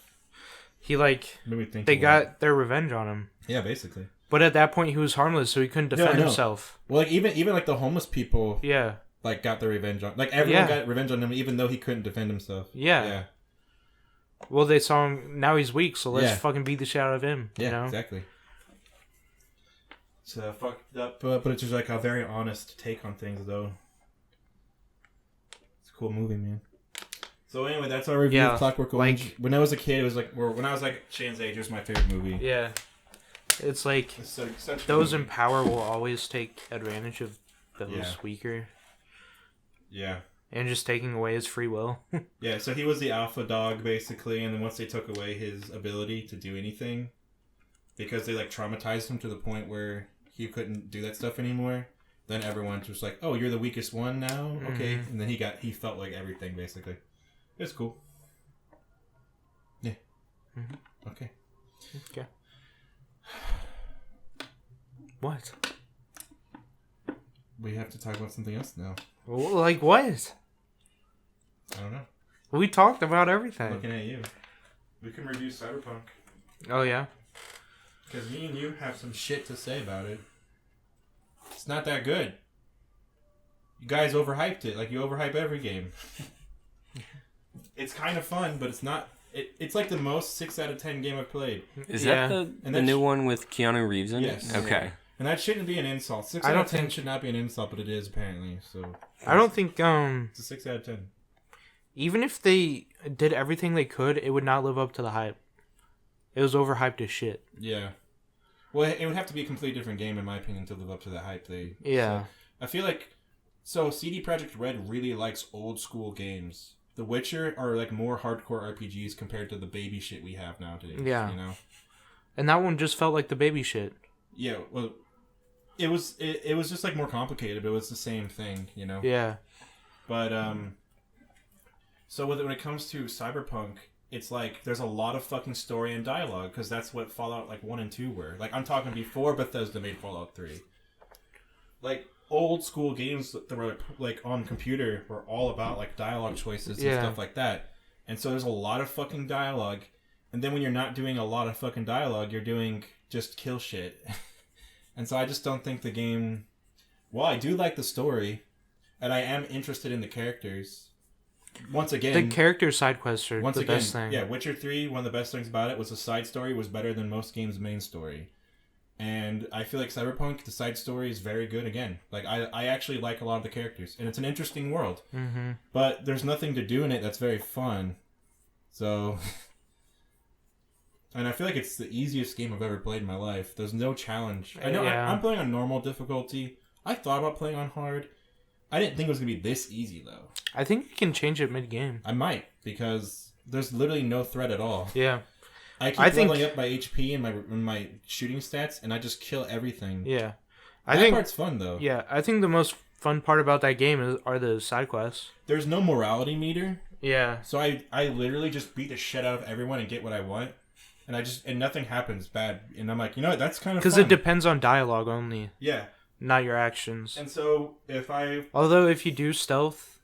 Speaker 1: He like
Speaker 2: Made me think
Speaker 1: they
Speaker 2: a lot.
Speaker 1: got their revenge on him.
Speaker 2: Yeah, basically.
Speaker 1: But at that point he was harmless, so he couldn't
Speaker 2: Yeah, I
Speaker 1: defend
Speaker 2: know.
Speaker 1: himself.
Speaker 2: Well, like even like the homeless people
Speaker 1: Yeah.
Speaker 2: like got their revenge on. Like everyone
Speaker 1: Yeah.
Speaker 2: got revenge on him, even though he couldn't defend himself.
Speaker 1: Yeah.
Speaker 2: Yeah.
Speaker 1: Well, they saw him. Now he's weak, so let's
Speaker 2: Yeah.
Speaker 1: fucking beat the shit out of him.
Speaker 2: Yeah,
Speaker 1: You know?
Speaker 2: exactly. It's fucked up, but it's just like a very honest take on things, though. It's a cool movie, man. So anyway, that's our review
Speaker 1: Yeah,
Speaker 2: of Clockwork Orange.
Speaker 1: like-
Speaker 2: When I was a kid, it was like when I was like Shane's age, it was my favorite movie.
Speaker 1: Yeah. It's like
Speaker 2: It's such a
Speaker 1: those
Speaker 2: good
Speaker 1: in
Speaker 2: movie.
Speaker 1: power will always take advantage of those
Speaker 2: Yeah.
Speaker 1: weaker
Speaker 2: Yeah.
Speaker 1: and just taking away his free will.
Speaker 2: Yeah, so he was the alpha dog basically, and then once they took away his ability to do anything, because they like traumatized him to the point where he couldn't do that stuff anymore, then everyone's just like, "Oh, you're the weakest one now, okay."
Speaker 1: Mhm.
Speaker 2: And then he felt like everything basically. It's cool. Yeah.
Speaker 1: Mhm.
Speaker 2: Okay.
Speaker 1: Okay. What?
Speaker 2: We have to talk about something else now.
Speaker 1: Well, like what?
Speaker 2: I don't know.
Speaker 1: We talked about everything.
Speaker 2: Looking at you, we can review Cyberpunk
Speaker 1: Oh yeah.
Speaker 2: because me and you have some shit to say about it. It's not that good. You guys overhyped it, like you overhype every game. It's kind of fun, but it's not. It's like the most 6 out of 10 game I've played,
Speaker 4: Is
Speaker 1: Yeah.
Speaker 4: that
Speaker 2: And
Speaker 4: the
Speaker 2: that's-
Speaker 4: new one with Keanu Reeves in
Speaker 2: Yes.
Speaker 4: it? Okay.
Speaker 2: and that shouldn't be an insult. 6
Speaker 1: I
Speaker 2: out
Speaker 1: don't
Speaker 2: of 10
Speaker 1: think-
Speaker 2: should not be an insult, but it is apparently. So
Speaker 1: I don't think
Speaker 2: it's a 6 out of 10.
Speaker 1: even if they did everything they could, it would not live up to the hype. It was overhyped as shit.
Speaker 2: Yeah. Well, it would have to be a completely different game, in my opinion, to live up to the hype they.
Speaker 1: Yeah.
Speaker 2: So, I feel like CD Projekt Red really likes old school games. The Witcher are like more hardcore RPGs compared to the baby shit we have nowadays.
Speaker 1: Yeah.
Speaker 2: You know.
Speaker 1: And that one just felt like the baby shit.
Speaker 2: Yeah. Well, it was just like more complicated, but it was the same thing. You know.
Speaker 1: Yeah.
Speaker 2: But so when it comes to Cyberpunk, it's like there's a lot of fucking story and dialogue because that's what Fallout like 1 and 2 were. Like I'm talking before Bethesda made Fallout 3. Like old school games that were like on computer were all about like dialogue choices and
Speaker 1: Yeah.
Speaker 2: stuff like that. And so there's a lot of fucking dialogue. And then when you're not doing a lot of fucking dialogue, you're doing just kill shit. And so I just don't think the game. Well, I do like the story, and I am interested in the characters. Once again,
Speaker 1: The character side quests are
Speaker 2: once
Speaker 1: the
Speaker 2: again,
Speaker 1: best thing.
Speaker 2: yeah, Witcher 3, one of the best things about it was the side story was better than most games' main story. And I feel like Cyberpunk, the side story is very good again. Like, I actually like a lot of the characters. And it's an interesting world.
Speaker 1: Mm-hmm.
Speaker 2: But there's nothing to do in it that's very fun. So, And I feel like it's the easiest game I've ever played in my life. There's no challenge. I know
Speaker 1: Yeah.
Speaker 2: I'm playing on normal difficulty. I thought about playing on hard. I didn't think it was going to be this easy, though.
Speaker 1: I think you can change it mid-game.
Speaker 2: I might, because there's literally no threat at all.
Speaker 1: Yeah.
Speaker 2: I keep leveling up my HP and my shooting stats, and I just kill everything.
Speaker 1: Yeah.
Speaker 2: That part's fun, though.
Speaker 1: Yeah, I think the most fun part about that game are the side quests.
Speaker 2: There's no morality meter.
Speaker 1: Yeah.
Speaker 2: So I literally just beat the shit out of everyone and get what I want. And nothing happens bad. And I'm like, you know what, that's kind of fun.
Speaker 1: Because it depends on dialogue only,
Speaker 2: Yeah.
Speaker 1: not your actions.
Speaker 2: And so
Speaker 1: Although if you do stealth,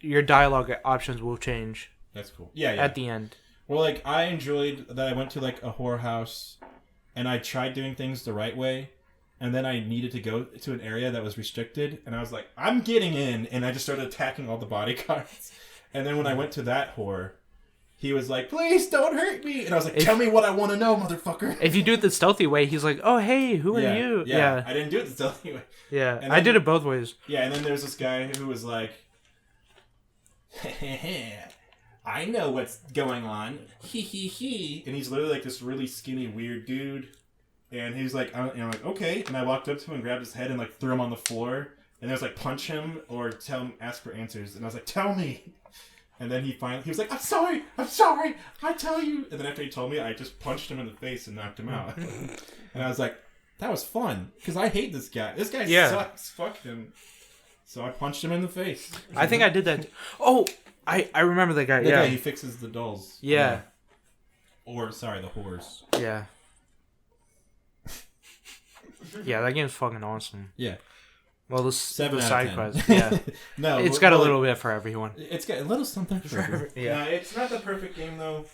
Speaker 1: your dialogue options will change.
Speaker 2: That's cool. Yeah.
Speaker 1: At the end.
Speaker 2: Well, like, I enjoyed that I went to, like, a horror house, and I tried doing things the right way, and then I needed to go to an area that was restricted, and I was like, I'm getting in, and I just started attacking all the bodyguards. And then when I went to that horror, he was like, please don't hurt me. And I was like, tell me what I want to know, motherfucker.
Speaker 1: If you do it the stealthy way, he's like, oh, hey, who are you?
Speaker 2: Yeah. I didn't do it the stealthy way.
Speaker 1: Yeah.
Speaker 2: And
Speaker 1: I
Speaker 2: then-
Speaker 1: did it both ways.
Speaker 2: Yeah, and then there's this guy who was like, I know what's going on. He he he. And he's literally like this really skinny, weird dude. And he's like, and I'm like, okay. And I walked up to him and grabbed his head and like threw him on the floor. And I was like, punch him or ask for answers. And I was like, tell me. And then he was like, I'm sorry, I tell you. And then after he told me, I just punched him in the face and knocked him out. And I was like, that was fun. Because I hate this guy. This guy sucks. Fuck him. So I punched him in the face.
Speaker 1: I think I did that. Oh, I remember that guy.
Speaker 2: Yeah, he fixes the dolls.
Speaker 1: Yeah.
Speaker 2: Or, sorry, the whores.
Speaker 1: Yeah. Yeah, that game's fucking awesome.
Speaker 2: Yeah.
Speaker 1: Well, the
Speaker 2: 7 out of
Speaker 1: side
Speaker 2: 10.
Speaker 1: quest, yeah.
Speaker 2: No,
Speaker 1: It's got a little bit for everyone.
Speaker 2: It's got a little something for everyone.
Speaker 1: Yeah.
Speaker 2: No, it's not the perfect game, though.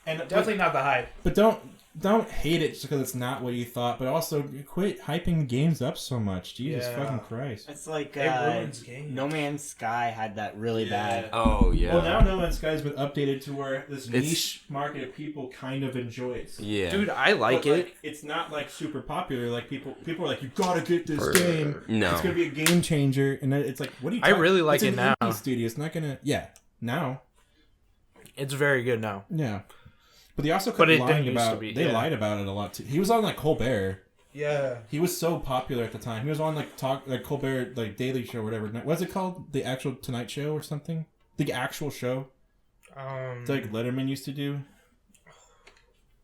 Speaker 2: And
Speaker 1: Definitely not the hype.
Speaker 2: But don't hate it just because it's not what you thought. But also, quit hyping games up so much. Jesus fucking Christ.
Speaker 3: It's like
Speaker 1: It ruins games.
Speaker 3: No Man's Sky had that really bad.
Speaker 4: Oh yeah.
Speaker 2: Well, now No Man's Sky's been updated to where this
Speaker 4: It's-
Speaker 2: niche market of people kind of enjoys.
Speaker 4: Yeah.
Speaker 1: Dude, I like
Speaker 2: But,
Speaker 1: it.
Speaker 2: it's not like super popular. Like people are like, you gotta get this game.
Speaker 4: No.
Speaker 2: It's gonna be a game changer. And then it's like, what are you?
Speaker 1: I really like
Speaker 2: it's
Speaker 1: it
Speaker 2: an
Speaker 1: now.
Speaker 2: indie studio. It's not gonna. Yeah. Now.
Speaker 1: It's very good now.
Speaker 2: Yeah. But they also
Speaker 1: But
Speaker 2: kept
Speaker 1: it
Speaker 2: lying
Speaker 1: didn't used to
Speaker 2: about.
Speaker 1: be,
Speaker 2: They
Speaker 1: yeah.
Speaker 2: lied about it a lot too. He was on like Colbert.
Speaker 1: Yeah.
Speaker 2: He was so popular at the time. He was on like Colbert like Daily Show or whatever. What's it called? The actual Tonight Show or something? The actual show. It's like Letterman used to do.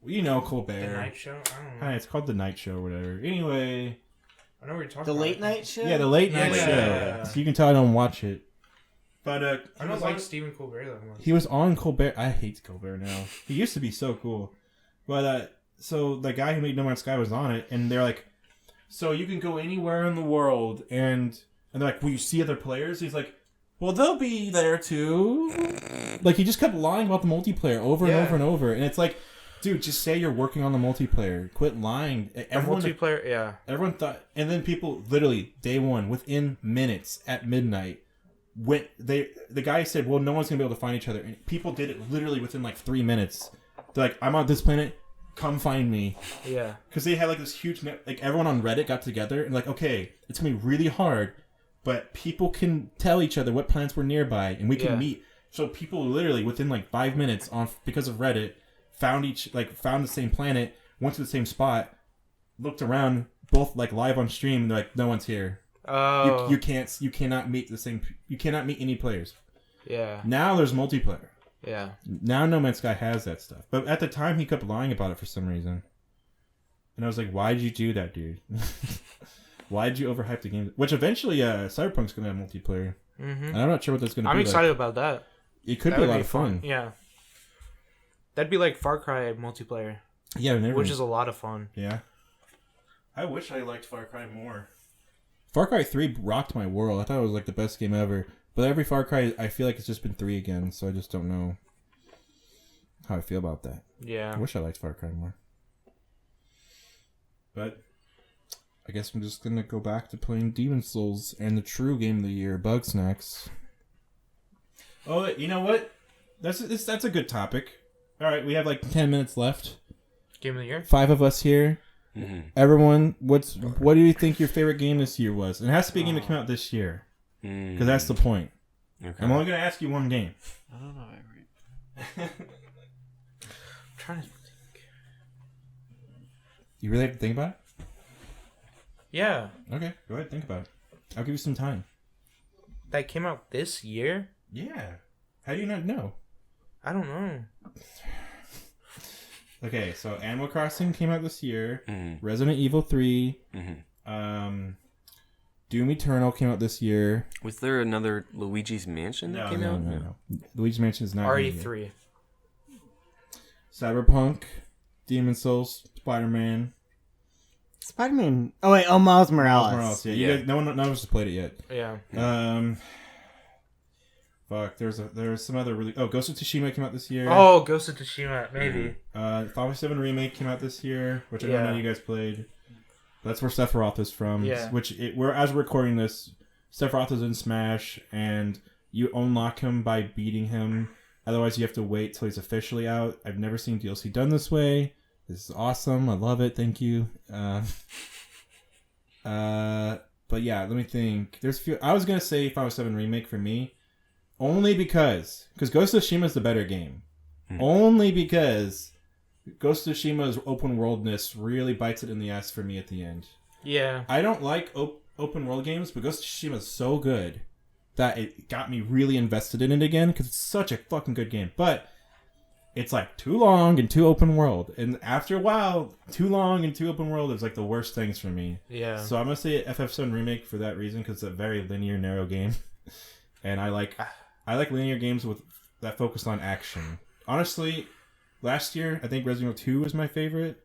Speaker 2: You know Colbert.
Speaker 1: The night show? I don't know.
Speaker 2: Hi, it's called The Night Show or whatever. Anyway.
Speaker 1: I know what you're talking
Speaker 3: The
Speaker 1: about.
Speaker 3: late night show?
Speaker 2: Yeah, the late night
Speaker 1: Yeah,
Speaker 2: show.
Speaker 1: yeah.
Speaker 2: So you can tell I don't watch it. But
Speaker 1: I don't like Stephen Colbert that much.
Speaker 2: he was on Colbert. I hate Colbert now. He used to be so cool. But so the guy who made No Man's Sky was on it, and they're like, so you can go anywhere in the world, and they're like, will you see other players? He's like, well, they'll be there too. Like he just kept lying about the multiplayer over and
Speaker 1: Yeah.
Speaker 2: over and over, and it's like, dude, just say you're working on the multiplayer. Quit lying.
Speaker 1: The
Speaker 2: Everyone,
Speaker 1: multiplayer, yeah.
Speaker 2: everyone thought, and then people literally day one, within minutes at midnight, the guy said, well, no one's gonna be able to find each other, and people did it literally within like 3 minutes. They're like, I'm on this planet, come find me.
Speaker 1: Yeah.
Speaker 2: Because they had like this huge like everyone on Reddit got together and like, okay, it's gonna be really hard, but people can tell each other what planets were nearby and we can
Speaker 1: Yeah.
Speaker 2: meet. So people literally within like 5 minutes because of Reddit found the same planet, went to the same spot, looked around, both like live on stream, and they're like, no one's here.
Speaker 1: Oh.
Speaker 2: You cannot meet any players.
Speaker 1: Yeah.
Speaker 2: Now there's multiplayer.
Speaker 1: Yeah.
Speaker 2: Now No Man's Sky has that stuff. But at the time, he kept lying about it for some reason. And I was like, why did you do that, dude? Why did you overhype the game? Which eventually, Cyberpunk's going to have multiplayer.
Speaker 1: Mm-hmm.
Speaker 2: And I'm not sure what that's going to be
Speaker 1: I'm
Speaker 2: like.
Speaker 1: excited about that.
Speaker 2: It could
Speaker 1: That
Speaker 2: be a
Speaker 1: would
Speaker 2: lot of fun.
Speaker 1: Yeah. That'd be like Far Cry multiplayer,
Speaker 2: Yeah,
Speaker 1: which is a lot of fun.
Speaker 2: Yeah. I wish I liked Far Cry more. Far Cry 3 rocked my world. I thought it was like the best game ever. But every Far Cry, I feel like it's just been 3 again, so I just don't know how I feel about that.
Speaker 1: Yeah.
Speaker 2: I wish I liked Far Cry more. But I guess I'm just gonna go back to playing Demon Souls and the true game of the year, Bugsnax. Oh, you know what? That's a good topic. All right, we have like 10 minutes left.
Speaker 1: Game of the year?
Speaker 2: 5 of us here.
Speaker 4: Mm-hmm.
Speaker 2: Everyone, what do you think your favorite game this year was? It has to be a game that came out this year, because that's the point.
Speaker 4: Okay.
Speaker 2: I'm only gonna ask you one game.
Speaker 3: I don't know.
Speaker 1: I'm trying to.
Speaker 2: You really have to think about it?
Speaker 1: Yeah,
Speaker 2: Okay, go ahead, think about it. I'll give you some time.
Speaker 1: that came out this year.
Speaker 2: Yeah. How do you not know?
Speaker 1: I don't know.
Speaker 2: Okay, so Animal Crossing came out this year.
Speaker 4: Mhm.
Speaker 2: Resident Evil 3.
Speaker 4: Mhm.
Speaker 2: Doom Eternal came out this year.
Speaker 4: Was there another Luigi's Mansion that came out?
Speaker 2: No. Luigi's Mansion is not.
Speaker 1: RE3.
Speaker 2: Cyberpunk, Demon Souls, Spider-Man.
Speaker 3: Spider-Man. Oh wait, Miles Morales.
Speaker 2: Morales. Yeah,
Speaker 4: Yeah.
Speaker 2: You guys, no one has played it yet.
Speaker 1: Yeah.
Speaker 2: Fuck. There's some other really. Oh, Ghost of Tsushima came out this year.
Speaker 1: Oh, Ghost of Tsushima, maybe.
Speaker 2: Final Fantasy VII Remake came out this year, which I don't
Speaker 1: Yeah.
Speaker 2: know you guys played. That's where Sephiroth is from.
Speaker 1: Yeah.
Speaker 2: As we're recording this, Sephiroth is in Smash, and you unlock him by beating him. Otherwise, you have to wait till he's officially out. I've never seen DLC done this way. This is awesome. I love it. Thank you. But yeah, let me think. There's a few. I was gonna say Final Fantasy VII Remake for me, only because Ghost of Tsushima is the better game. Only because Ghost of Tsushima's open worldness really bites it in the ass for me at the end.
Speaker 1: Yeah.
Speaker 2: I don't like open world games, but Ghost of Tsushima is so good that it got me really invested in it again because it's such a fucking good game. But it's like too long and too open world, and after a while, too long and too open world is like the worst things for me.
Speaker 1: Yeah.
Speaker 2: So I'm gonna say FF7 Remake for that reason because it's a very linear, narrow game, and I like linear games with that focus on action. Honestly, last year I think Resident Evil 2 was my favorite,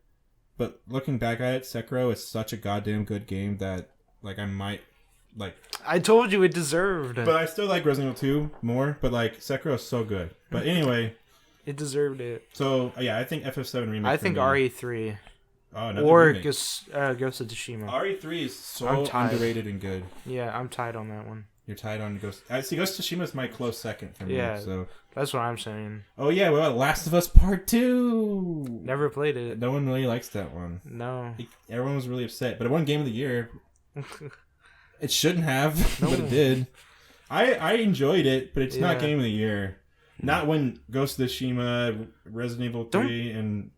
Speaker 2: but looking back at it, Sekiro is such a goddamn good game that like I might like.
Speaker 1: I told you it deserved.
Speaker 2: But I still like Resident Evil 2 more. But like Sekiro is so good. But anyway,
Speaker 1: It deserved it.
Speaker 2: so yeah, I think FF7 Remake.
Speaker 1: I
Speaker 2: for
Speaker 1: think
Speaker 2: me.
Speaker 1: RE3
Speaker 2: Oh, another
Speaker 1: or
Speaker 2: remake.
Speaker 1: Ghost of Tsushima.
Speaker 2: RE3 is so
Speaker 1: I'm tied.
Speaker 2: underrated and good.
Speaker 1: Yeah, I'm tied on that one.
Speaker 2: You're tied on Ghost. I see. Ghost of Tsushima is my close second for me.
Speaker 1: Yeah.
Speaker 2: So.
Speaker 1: That's what I'm saying.
Speaker 2: Oh yeah, well, Last of Us Part 2.
Speaker 1: Never played it.
Speaker 2: No one really likes that one.
Speaker 1: No.
Speaker 2: Everyone was really upset, but it won Game of the Year. It shouldn't have, but it did. I enjoyed it, but it's not
Speaker 1: Yeah.
Speaker 2: Game of the Year. Not when Ghost of Tsushima, Resident Evil 3, and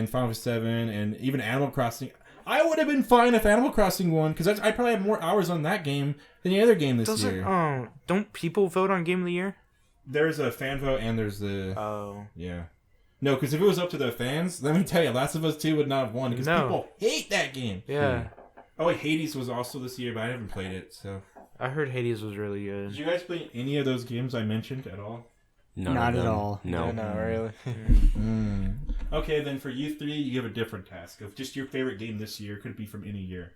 Speaker 2: Final Fantasy 7, and even Animal Crossing. I would have been fine if Animal Crossing won, because I probably have more hours on that game than any other game this year.
Speaker 1: Don't people vote on Game of the Year?
Speaker 2: There's a fan vote, and there's the...
Speaker 1: Oh.
Speaker 2: Yeah. No, because if it was up to the fans, let me tell you, Last of Us 2 would not have won, because
Speaker 1: No.
Speaker 2: people hate that game.
Speaker 1: Yeah.
Speaker 2: Oh, wait, Hades was also this year, but I haven't played it, so...
Speaker 1: I heard Hades was really good.
Speaker 2: Did you guys play any of those games I mentioned at all?
Speaker 4: None
Speaker 3: Not
Speaker 4: of
Speaker 3: at
Speaker 4: them.
Speaker 3: all.
Speaker 4: No.
Speaker 5: No, really.
Speaker 2: Okay, then for you three, you have a different task of just your favorite game this year. Could be from any year.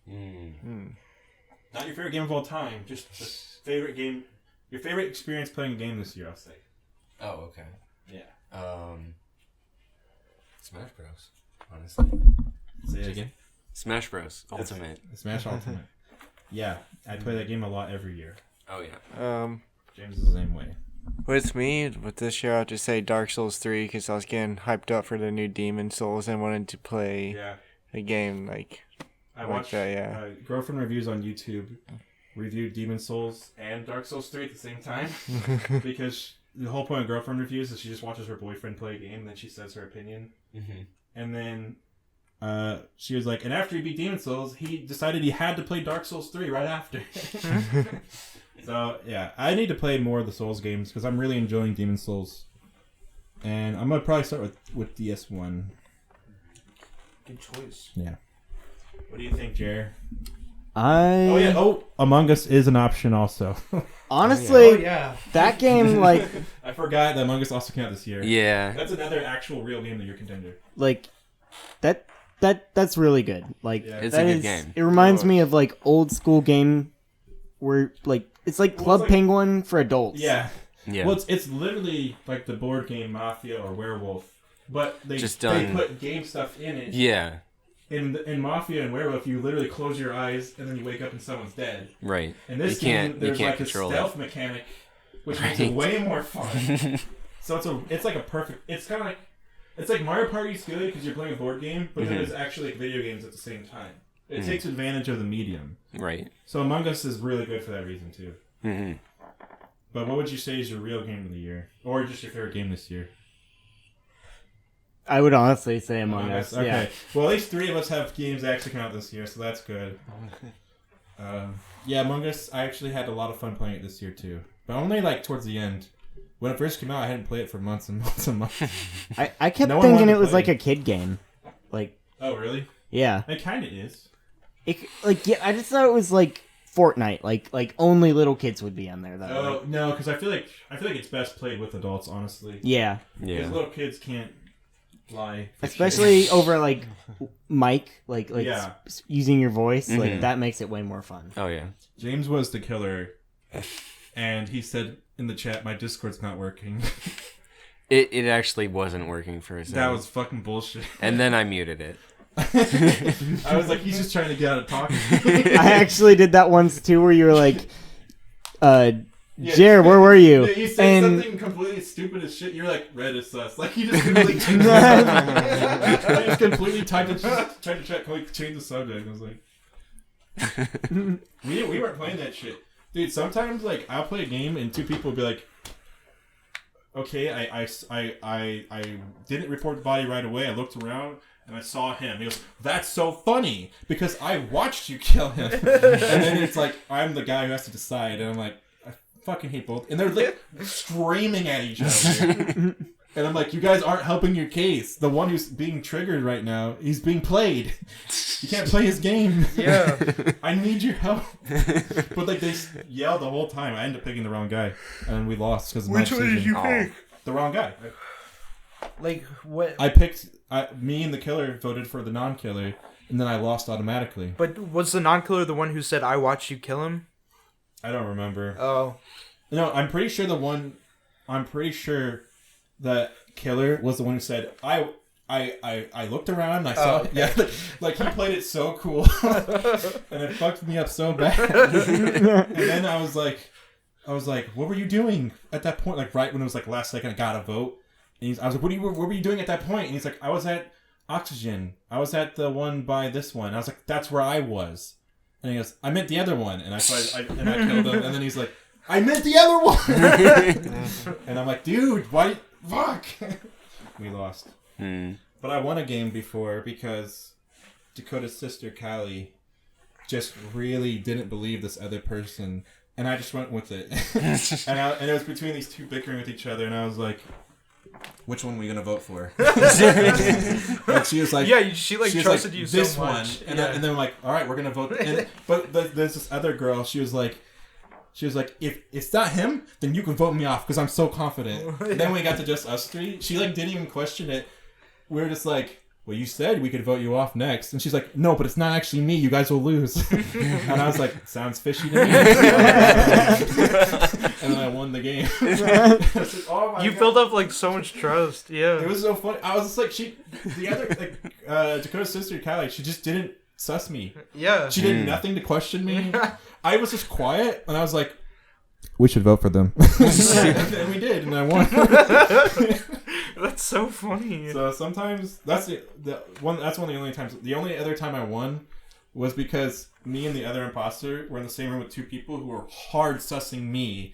Speaker 2: Not your favorite game of all time, just the favorite game, your favorite experience playing a game this year, I'll say.
Speaker 4: Oh, okay.
Speaker 2: Yeah.
Speaker 4: Smash Bros. Honestly.
Speaker 2: Say it again.
Speaker 4: Smash Bros. Ultimate.
Speaker 2: Smash Ultimate. Yeah, I play that game a lot every year.
Speaker 4: Oh yeah.
Speaker 2: James is the same way.
Speaker 5: With me, with this year, I'll just say Dark Souls 3 because I was getting hyped up for the new Demon Souls and wanted to play
Speaker 2: Yeah.
Speaker 5: a game like
Speaker 2: I
Speaker 5: like
Speaker 2: watched
Speaker 5: that, yeah.
Speaker 2: Girlfriend Reviews on YouTube reviewed Demon Souls and Dark Souls 3 at the same time because the whole point of Girlfriend Reviews is she just watches her boyfriend play a game and then she says her opinion.
Speaker 4: Mm-hmm.
Speaker 2: And then she was like, and after he beat Demon Souls, he decided he had to play Dark Souls 3 right after. So, yeah, I need to play more of the Souls games because I'm really enjoying Demon Souls. And I'm going to probably start with DS1.
Speaker 1: Good choice.
Speaker 2: Yeah. What do you think, Jer?
Speaker 3: Oh
Speaker 2: yeah. Oh, Among Us is an option also.
Speaker 3: Honestly,
Speaker 1: yeah.
Speaker 3: that game like
Speaker 2: I forgot that Among Us also came out this year.
Speaker 4: Yeah.
Speaker 2: That's another actual real game that you're contender.
Speaker 3: that's really good. Like
Speaker 2: Yeah.
Speaker 4: It's
Speaker 3: that
Speaker 4: a good
Speaker 3: is-
Speaker 4: game.
Speaker 3: It reminds me of like old school game where like it's like Club
Speaker 2: like-
Speaker 3: Penguin for adults.
Speaker 2: Yeah.
Speaker 4: Yeah.
Speaker 2: Well, it's literally like the board game Mafia or Werewolf, but they
Speaker 4: Just
Speaker 2: they
Speaker 4: done-
Speaker 2: put game stuff in it.
Speaker 4: Yeah.
Speaker 2: In Mafia and Werewolf, you literally close your eyes and then you wake up and someone's dead.
Speaker 4: Right.
Speaker 2: In this
Speaker 4: You can't-
Speaker 2: game,
Speaker 4: you
Speaker 2: there's
Speaker 4: can't
Speaker 2: like a
Speaker 4: control
Speaker 2: stealth mechanic, which makes it
Speaker 4: Right.
Speaker 2: way more fun. So it's like a perfect. It's kind of like it's like Mario Party's good because you're playing a board game, but then
Speaker 4: Mhm.
Speaker 2: it's actually like video games at the same time. It
Speaker 4: Mhm.
Speaker 2: takes advantage of the medium.
Speaker 4: Right.
Speaker 2: So Among Us is really good for that reason too.
Speaker 4: Mm-hmm.
Speaker 2: But what would you say is your real game of the year, or just your favorite game this year?
Speaker 3: I would honestly say Among Us.
Speaker 2: Okay.
Speaker 3: Yeah.
Speaker 2: Well, at least 3 of us have games that actually come out this year, so that's good. Yeah, Among Us, I actually had a lot of fun playing it this year, too. But only, like, towards the end. When it first came out, I hadn't played it for months and months and months.
Speaker 3: I kept
Speaker 2: No one
Speaker 3: thinking
Speaker 2: wanted
Speaker 3: it
Speaker 2: to
Speaker 3: was
Speaker 2: play.
Speaker 3: like a kid game. Like,
Speaker 2: Oh, really?
Speaker 3: yeah.
Speaker 2: It kind of is.
Speaker 3: I just thought it was like Fortnite. Like only little kids would be on there, though.
Speaker 2: Oh, no, because I feel like it's best played with adults, honestly.
Speaker 3: Yeah.
Speaker 2: Because little kids can't lie. for
Speaker 3: Especially
Speaker 2: shit.
Speaker 3: over like mic, like
Speaker 2: Yeah.
Speaker 3: using your voice, like
Speaker 4: Mhm.
Speaker 3: that makes it way more fun.
Speaker 4: Oh yeah.
Speaker 2: James was the killer, and he said in the chat, my Discord's not working.
Speaker 4: It actually wasn't working for a second.
Speaker 2: That was fucking bullshit.
Speaker 4: And then I muted it.
Speaker 2: I was like, he's just trying to get out of talking.
Speaker 3: I actually did that once too, where you were like,
Speaker 2: Yeah,
Speaker 3: Jared, where were you?
Speaker 2: Yeah, you said
Speaker 3: And
Speaker 2: something completely stupid as shit. You're like, red is sus. Like, he just completely changed the subject. I just completely tried to check, can we change the subject? I was like, we weren't playing that shit. Dude, sometimes, like, I'll play a game and 2 people will be like, okay, I didn't report the body right away. I looked around and I saw him. He goes, that's so funny because I watched you kill him. And then it's like, I'm the guy who has to decide. And I'm like, I fucking hate both. And they're like screaming at each other. And I'm like, you guys aren't helping your case. The one who's being triggered right now, he's being played. You can't play his game.
Speaker 1: Yeah.
Speaker 2: I need your help. But like they yelled the whole time. I ended up picking the wrong guy, and we lost because of my decision.
Speaker 1: pick?
Speaker 2: The wrong guy.
Speaker 1: Like what?
Speaker 2: I picked. Me and the killer voted for the non-killer, and then I lost automatically.
Speaker 1: But was the non-killer the one who said, "I watched you kill him"?
Speaker 2: I don't remember.
Speaker 1: Oh.
Speaker 2: No, I'm pretty sure that killer was the one who said, I looked around and I saw yeah, like he played it so cool and it fucked me up so bad. And then I was like, what were you doing at that point? Like right when it was like last second I got a vote. And I was like, what were you doing at that point? And he's like, I was at Oxygen. I was at the one by this one. I was like, that's where I was. And he goes, I meant the other one. And I killed him. And then he's like, I meant the other one. And I'm like, dude, why? Fuck. We lost. But I won a game before because Dakota's sister, Callie, just really didn't believe this other person. And I just went with it. and it was between these 2 bickering with each other. And I was like, which one are we going to vote for? And she was like,
Speaker 1: Yeah, she
Speaker 2: was
Speaker 1: trusted
Speaker 2: like,
Speaker 1: you
Speaker 2: this
Speaker 1: so much.
Speaker 2: one. And then I'm like, all right, we're going to vote. But there's this other girl. She was like, if it's not him, then you can vote me off because I'm so confident. And then when we got to just us 3, she like didn't even question it. We were just like, well, you said we could vote you off next. And she's like, no, but it's not actually me. You guys will lose. And I was like, sounds fishy to me. And then I won the game. I said, oh my
Speaker 1: You
Speaker 2: God.
Speaker 1: built up like so much trust. Yeah.
Speaker 2: It was so funny. I was just like, Dakota's sister, Kylie, she just didn't suss me.
Speaker 1: Yeah.
Speaker 2: She did nothing to question me. I was just quiet, and I was like, we should vote for them. And we did, and I won.
Speaker 1: That's so funny.
Speaker 2: So sometimes that's one of the only times. The only other time I won was because me and the other imposter were in the same room with 2 people who were hard sussing me,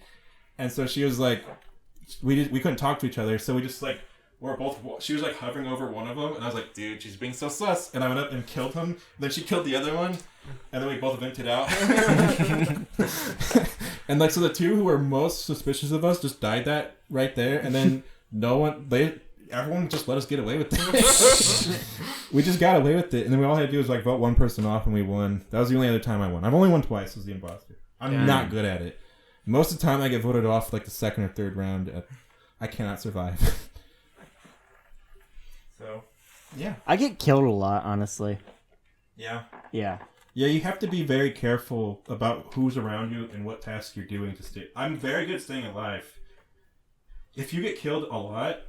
Speaker 2: and so she was like, we couldn't talk to each other, so we just like she was like hovering over one of them, and I was like, dude, she's being so sus, and I went up and killed him. And then she killed the other one, and then we both vented out. And like so, the 2 who were most suspicious of us just died that right there, and then everyone just let us get away with it. We just got away with it, and then we all had to do was like vote one person off, and we won. That was the only other time I won. I've only won twice as the imposter. I'm not good at it. Most of the time, I get voted off like the 2nd or 3rd round. I cannot survive. So, yeah.
Speaker 3: I get killed a lot, honestly.
Speaker 2: Yeah.
Speaker 3: Yeah.
Speaker 2: Yeah, you have to be very careful about who's around you and what tasks you're doing to stay. I'm very good at staying alive. If you get killed a lot,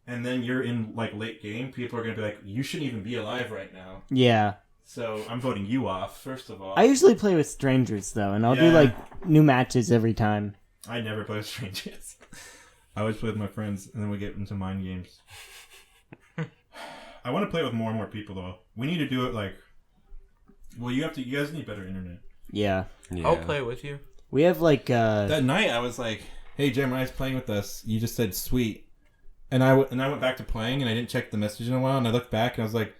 Speaker 2: and then you're in like late game, people are gonna be like, "You shouldn't even be alive right now."
Speaker 3: Yeah.
Speaker 2: So I'm voting you off first of all.
Speaker 3: I usually play with strangers though, and I'll do like new matches every time.
Speaker 2: I never play with strangers. I always play with my friends, and then we get into mind games. I want to play with more and more people though. We need to do it like. Well, you guys need better internet.
Speaker 3: Yeah.
Speaker 1: I'll play with you.
Speaker 3: We have like
Speaker 2: That night I was like, "Hey, Jeremiah's playing with us." You just said "sweet," And I went back to playing, and I didn't check the message in a while, and I looked back, and I was like,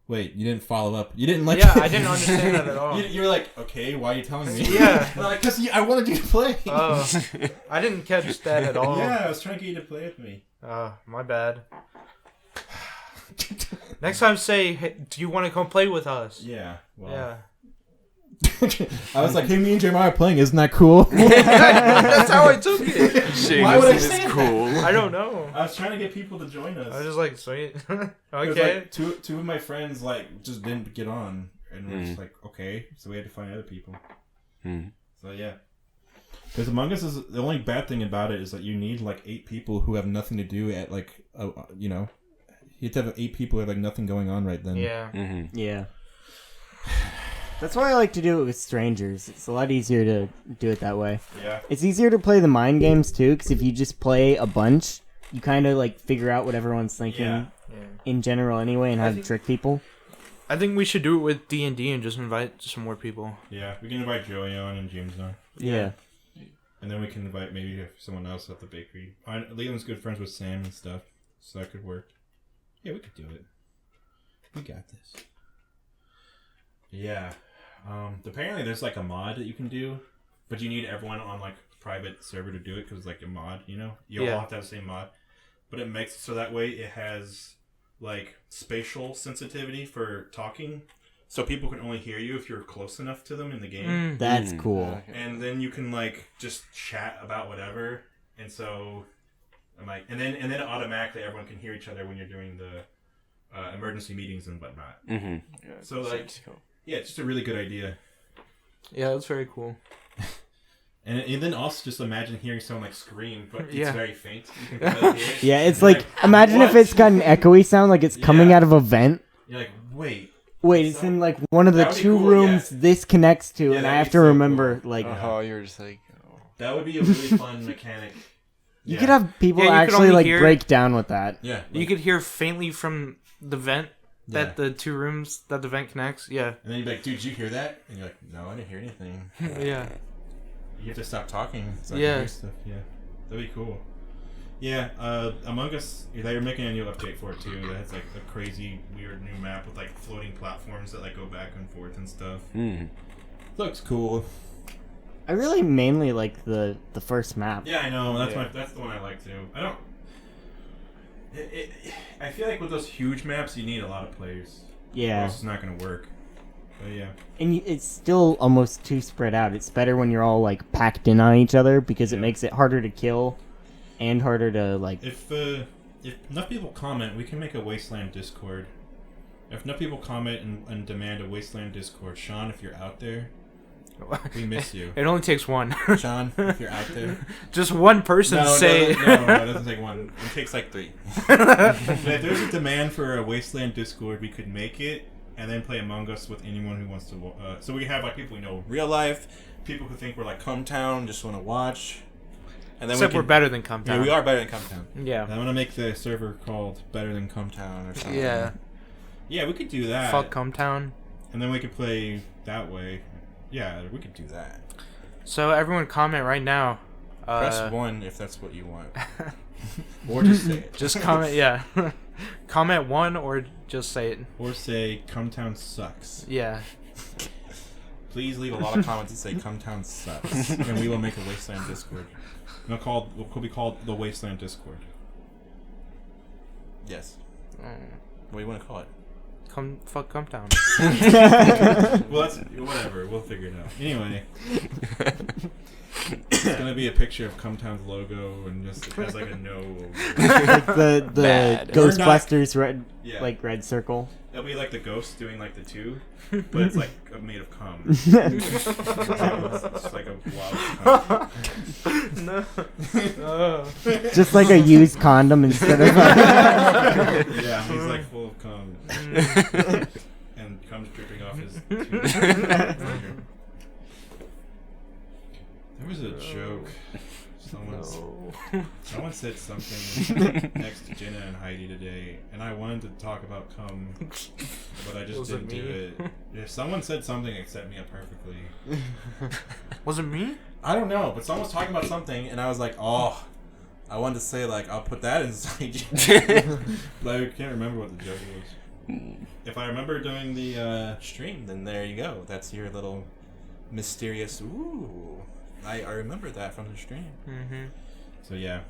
Speaker 2: wait, you didn't follow up. You didn't like...
Speaker 1: Yeah, I didn't understand that at all.
Speaker 2: You're like, okay, why are you telling me?
Speaker 1: Yeah.
Speaker 2: I'm like, because I wanted you to play.
Speaker 1: Oh, I didn't catch that at all.
Speaker 2: Yeah, I was trying to get you to play with me.
Speaker 1: My bad. Next time, say, hey, do you want to come play with us?
Speaker 2: Yeah. Well.
Speaker 1: Yeah.
Speaker 2: I was like, hey, me and Jeremiah are playing. Isn't that cool?
Speaker 1: That's how I took it.
Speaker 5: Shane,
Speaker 2: Why would I
Speaker 5: this
Speaker 2: say
Speaker 5: is
Speaker 2: that?
Speaker 5: cool.
Speaker 1: I don't know.
Speaker 2: I was trying to get people to join us.
Speaker 1: I was just like, sweet.
Speaker 2: It was
Speaker 1: Okay.
Speaker 2: like two of my friends like just didn't get on, and we're just like, okay, so we had to find other people. So yeah, because Among Us is the only bad thing about it is that you need like 8 people who have nothing to do at like you know, you have to have 8 people who have like nothing going on right then.
Speaker 1: Yeah.
Speaker 3: Yeah. That's why I like to do it with strangers. It's a lot easier to do it that way.
Speaker 2: Yeah.
Speaker 3: It's easier to play the mind games too, because if you just play a bunch, you kind of like figure out what everyone's thinking
Speaker 2: Yeah.
Speaker 3: in general anyway, and how to trick people.
Speaker 1: I think we should do it with D&D and just invite some more people.
Speaker 2: Yeah, we can invite Joey on and James on,
Speaker 3: Yeah.
Speaker 2: and then we can invite maybe someone else at the bakery. Leland's good friends with Sam and stuff, so that could work. Yeah, we could do it. We got this. Yeah. Apparently there's like a mod that you can do, but you need everyone on like a private server to do it because like a mod, you know, you all have to have the same mod, but it makes it so that way it has like spatial sensitivity for talking, so people can only hear you if you're close enough to them in the game.
Speaker 3: That's cool.
Speaker 2: And then you can like just chat about whatever, and so I'm like, and then automatically everyone can hear each other when you're doing the emergency meetings and whatnot.
Speaker 5: Yeah,
Speaker 2: So like, yeah, it's just a really good idea.
Speaker 1: Yeah, that's very cool.
Speaker 2: And then also just imagine hearing someone like scream, but it's
Speaker 1: Yeah.
Speaker 2: very faint. You can barely hear it.
Speaker 3: Yeah, it's
Speaker 2: You're
Speaker 3: like, imagine if
Speaker 2: what?
Speaker 3: it's got an echoey sound, like it's coming
Speaker 2: Yeah.
Speaker 3: out of a vent.
Speaker 2: You're like, wait.
Speaker 3: Wait, it's in like one of the
Speaker 2: That would be
Speaker 3: 2
Speaker 2: cool,
Speaker 3: rooms
Speaker 2: yeah.
Speaker 3: this connects to,
Speaker 2: Yeah,
Speaker 3: and
Speaker 2: that'd
Speaker 3: I
Speaker 2: be
Speaker 3: have to
Speaker 2: so
Speaker 3: remember,
Speaker 2: cool.
Speaker 3: like,
Speaker 5: Oh, you're just like, oh.
Speaker 2: That would be a really fun mechanic.
Speaker 3: you
Speaker 2: Yeah.
Speaker 3: could have people
Speaker 1: Yeah, you could
Speaker 3: actually
Speaker 1: only
Speaker 3: like
Speaker 1: hear-
Speaker 3: break down with that.
Speaker 2: Yeah.
Speaker 1: You could hear faintly from the vent that
Speaker 2: Yeah.
Speaker 1: the 2 rooms that the vent connects. Yeah.
Speaker 2: And then you'd be like, dude, did you hear that? And you're like, no, I didn't hear anything.
Speaker 1: Yeah.
Speaker 2: You have to stop talking so I
Speaker 1: Yeah.
Speaker 2: can hear stuff. Yeah. That'd be cool. Yeah, Among Us, they're making a new update for it too. That has like a crazy, weird new map with like floating platforms that like go back and forth and stuff. Looks cool.
Speaker 3: I really mainly like the first map.
Speaker 2: Yeah, I know. That's
Speaker 5: Yeah.
Speaker 2: that's the one I like too. I don't. I feel like with those huge maps, you need a lot of players. Or
Speaker 3: Yeah.
Speaker 2: else it's not gonna work. But yeah.
Speaker 3: And it's still almost too spread out. It's better when you're all like packed in on each other because it
Speaker 2: Yeah.
Speaker 3: makes it harder to kill and harder to like.
Speaker 2: If enough people comment, we can make a Wasteland Discord. If enough people comment and demand a Wasteland Discord, Sean, if you're out there, we miss you.
Speaker 1: It only takes one.
Speaker 2: Sean, if you're out there,
Speaker 1: Just one person say.
Speaker 2: no, it doesn't take one. It takes like 3. If there's a demand for a Wasteland Discord, we could make it and then play Among Us with anyone who wants to. So we have like people we know real life, people who think we're like Cumtown, just want to watch. And then
Speaker 1: Except we're better than Cumtown.
Speaker 2: Yeah, we are better than Cumtown.
Speaker 1: Yeah.
Speaker 2: I'm gonna make the server called Better Than Cumtown or something.
Speaker 1: Yeah.
Speaker 2: Yeah, we could do that.
Speaker 1: Fuck Cumtown.
Speaker 2: And then we could play that way. Yeah, we could do that.
Speaker 1: So everyone comment right now.
Speaker 2: Press 1 if that's what you want. Or just say it.
Speaker 1: Just comment, yeah. Comment 1 or just say it.
Speaker 2: Or say Cumtown sucks.
Speaker 1: Yeah.
Speaker 2: Please leave a lot of comments that say Cumtown sucks. And we will make a Wasteland Discord. And it'll be called the Wasteland Discord. Yes. What do you want to call it?
Speaker 1: Fuck Cumtown.
Speaker 2: Well, that's whatever. We'll figure it out. Anyway, it's gonna be a picture of Cumtown's logo and just it has like a no.
Speaker 3: Like the
Speaker 5: Bad.
Speaker 3: Ghostbusters red
Speaker 2: Yeah.
Speaker 3: like red circle.
Speaker 2: It'll be like the ghost doing like the 2, but it's like made of cum. It's like a wild cum.
Speaker 1: No.
Speaker 3: Just like a used condom instead of
Speaker 2: Yeah, he's like full of cum. And cum's dripping off his tube. There was a joke. Someone said something next to Jenna and Heidi today, and I wanted to talk about cum, but I just
Speaker 1: Was it
Speaker 2: didn't do
Speaker 1: me?
Speaker 2: it. If someone said something, it set me up perfectly.
Speaker 1: Was it me?
Speaker 2: I don't know, but someone was talking about something, and I was like, oh, I wanted to say like I'll put that inside you, but I can't remember what the joke was. If I remember doing the stream, then there you go. That's your little mysterious. Ooh, I remember that from the stream.
Speaker 1: Mm-hmm.
Speaker 2: So yeah.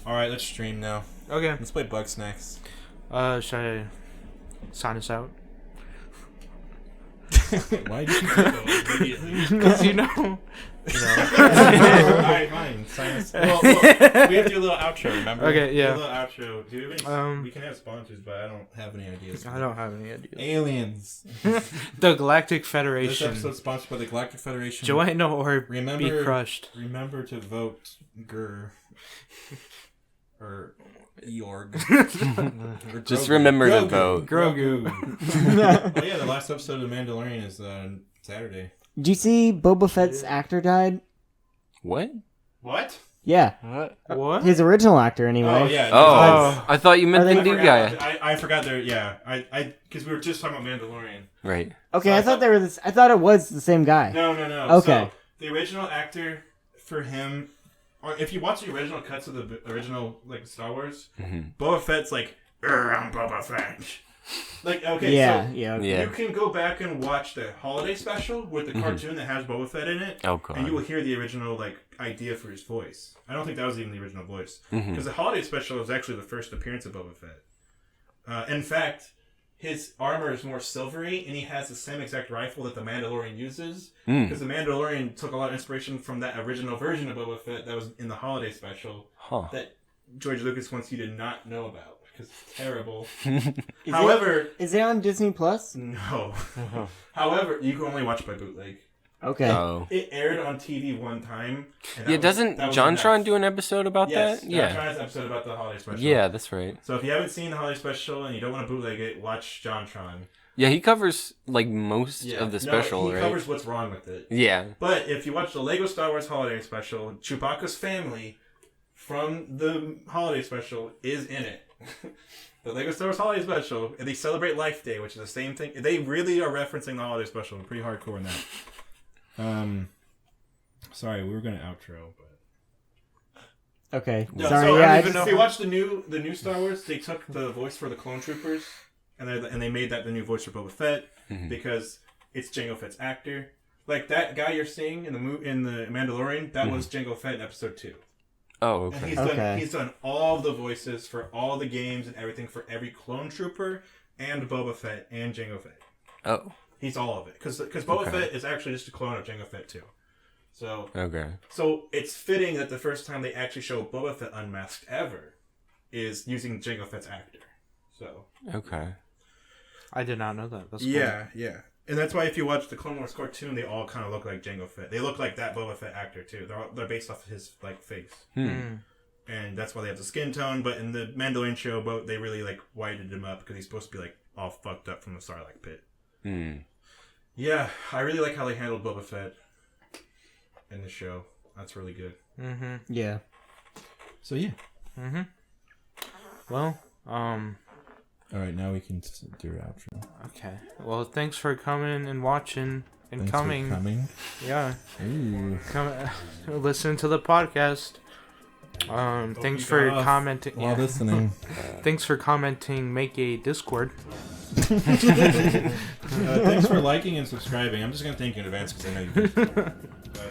Speaker 2: All right, let's stream now.
Speaker 1: Okay.
Speaker 2: Let's play Bug Snacks.
Speaker 1: Should I sign us out?
Speaker 2: Why did you do that immediately?
Speaker 1: Because you know.
Speaker 2: Alright, fine. Sign us. Well, we have to do a little outro, remember?
Speaker 1: Okay, yeah.
Speaker 2: Do a little outro. Do we can have sponsors, but I don't have any ideas.
Speaker 1: I don't have any idea.
Speaker 2: Aliens.
Speaker 1: The Galactic
Speaker 2: This
Speaker 1: Federation.
Speaker 2: episode sponsored by the Galactic Federation.
Speaker 1: Joanna or
Speaker 2: Remember,
Speaker 1: be crushed.
Speaker 2: Remember to vote Gur. Or Eorg. Or
Speaker 4: Just
Speaker 2: Grogu.
Speaker 4: remember to
Speaker 2: Grogu.
Speaker 4: vote.
Speaker 1: Grogu.
Speaker 2: Oh yeah, the last episode of The Mandalorian is Saturday.
Speaker 3: Did you see Boba Fett's actor died?
Speaker 4: What?
Speaker 2: What?
Speaker 3: Yeah,
Speaker 1: What?
Speaker 3: his original actor anyway.
Speaker 2: Oh yeah.
Speaker 4: Oh, I thought you meant
Speaker 3: Are they-
Speaker 4: the new guy.
Speaker 2: I forgot there. Yeah, I because we were just talking about Mandalorian.
Speaker 4: Right.
Speaker 3: Okay,
Speaker 2: So
Speaker 3: I thought they were this. I thought it was the same guy.
Speaker 2: No.
Speaker 3: Okay.
Speaker 2: So, the original actor for him, or if you watch the original cuts of the original like Star Wars, Boba Fett's like, I'm Boba Fett. Like okay,
Speaker 3: Yeah,
Speaker 2: so
Speaker 3: yeah.
Speaker 4: Yeah.
Speaker 2: you can go back and watch the holiday special with the cartoon that has Boba Fett in it,
Speaker 4: Oh, God.
Speaker 2: and you will hear the original like idea for his voice. I don't think that was even the original voice because the holiday special was actually the first appearance of Boba Fett. In fact, his armor is more silvery, and he has the same exact rifle that the Mandalorian uses. Because the Mandalorian took a lot of inspiration from that original version of Boba Fett that was in the holiday special that George Lucas wants you to not know about because it's terrible. However,
Speaker 3: Is it on Disney Plus?
Speaker 2: no. However, you can only watch by bootleg.
Speaker 3: Okay.
Speaker 4: Oh.
Speaker 2: It aired on TV one time. And
Speaker 4: Yeah,
Speaker 2: that
Speaker 4: doesn't
Speaker 2: was
Speaker 4: JonTron
Speaker 2: enough.
Speaker 4: do an episode about
Speaker 2: Yes,
Speaker 4: that? Yeah.
Speaker 2: JonTron has an episode about the holiday special.
Speaker 4: Yeah, that's right.
Speaker 2: So if you haven't seen the holiday special and you don't want to bootleg it, watch JonTron.
Speaker 4: Yeah, he covers like most of the special,
Speaker 2: he
Speaker 4: right?
Speaker 2: covers what's wrong with it.
Speaker 4: Yeah.
Speaker 2: But if you watch the Lego Star Wars holiday special, Chewbacca's family from the holiday special is in it. The Lego Star Wars holiday special, and they celebrate Life Day, which is the same thing. They really are referencing the holiday special. Pretty hardcore in that. Sorry, we were gonna outro, but
Speaker 3: Okay.
Speaker 2: no,
Speaker 3: Sorry.
Speaker 2: So,
Speaker 3: Yeah. I
Speaker 2: if
Speaker 3: just,
Speaker 2: you watch the new Star Wars, they took the voice for the clone troopers, and they made that the new voice for Boba Fett because it's Jango Fett's actor. Like that guy you're seeing in the Mandalorian, that was Jango Fett in episode 2.
Speaker 4: Oh,
Speaker 2: And
Speaker 4: okay.
Speaker 2: he's done all the voices for all the games and everything for every clone trooper and Boba Fett and Jango Fett.
Speaker 4: Oh.
Speaker 2: He's all of it because Boba
Speaker 4: Okay.
Speaker 2: Fett is actually just a clone of Jango Fett too.
Speaker 4: Okay.
Speaker 2: So it's fitting that the first time they actually show Boba Fett unmasked ever is using Jango Fett's actor. So
Speaker 4: Okay.
Speaker 1: I did not know that. That's cool.
Speaker 2: yeah. And that's why if you watch the Clone Wars cartoon, they all kind of look like Jango Fett. They look like that Boba Fett actor too. They're based off of his like face. And that's why they have the skin tone. But in the Mandalorian show, they really like whitened him up because he's supposed to be like all fucked up from the Sarlacc pit. Yeah, I really like how they handled Boba Fett in the show. That's really good.
Speaker 3: yeah.
Speaker 2: So yeah.
Speaker 1: Well,
Speaker 2: All right, now we can do our outro.
Speaker 1: okay. Well, thanks for coming and watching and
Speaker 2: Thanks
Speaker 1: coming.
Speaker 2: for coming.
Speaker 1: Yeah.
Speaker 2: Ooh.
Speaker 1: Come listen to the podcast. Thanks
Speaker 2: you
Speaker 1: for
Speaker 2: got off
Speaker 1: commenting.
Speaker 2: While listening.
Speaker 1: Thanks for commenting. Make a Discord.
Speaker 2: Thanks for liking and subscribing. I'm just going to thank you in advance because I know you do.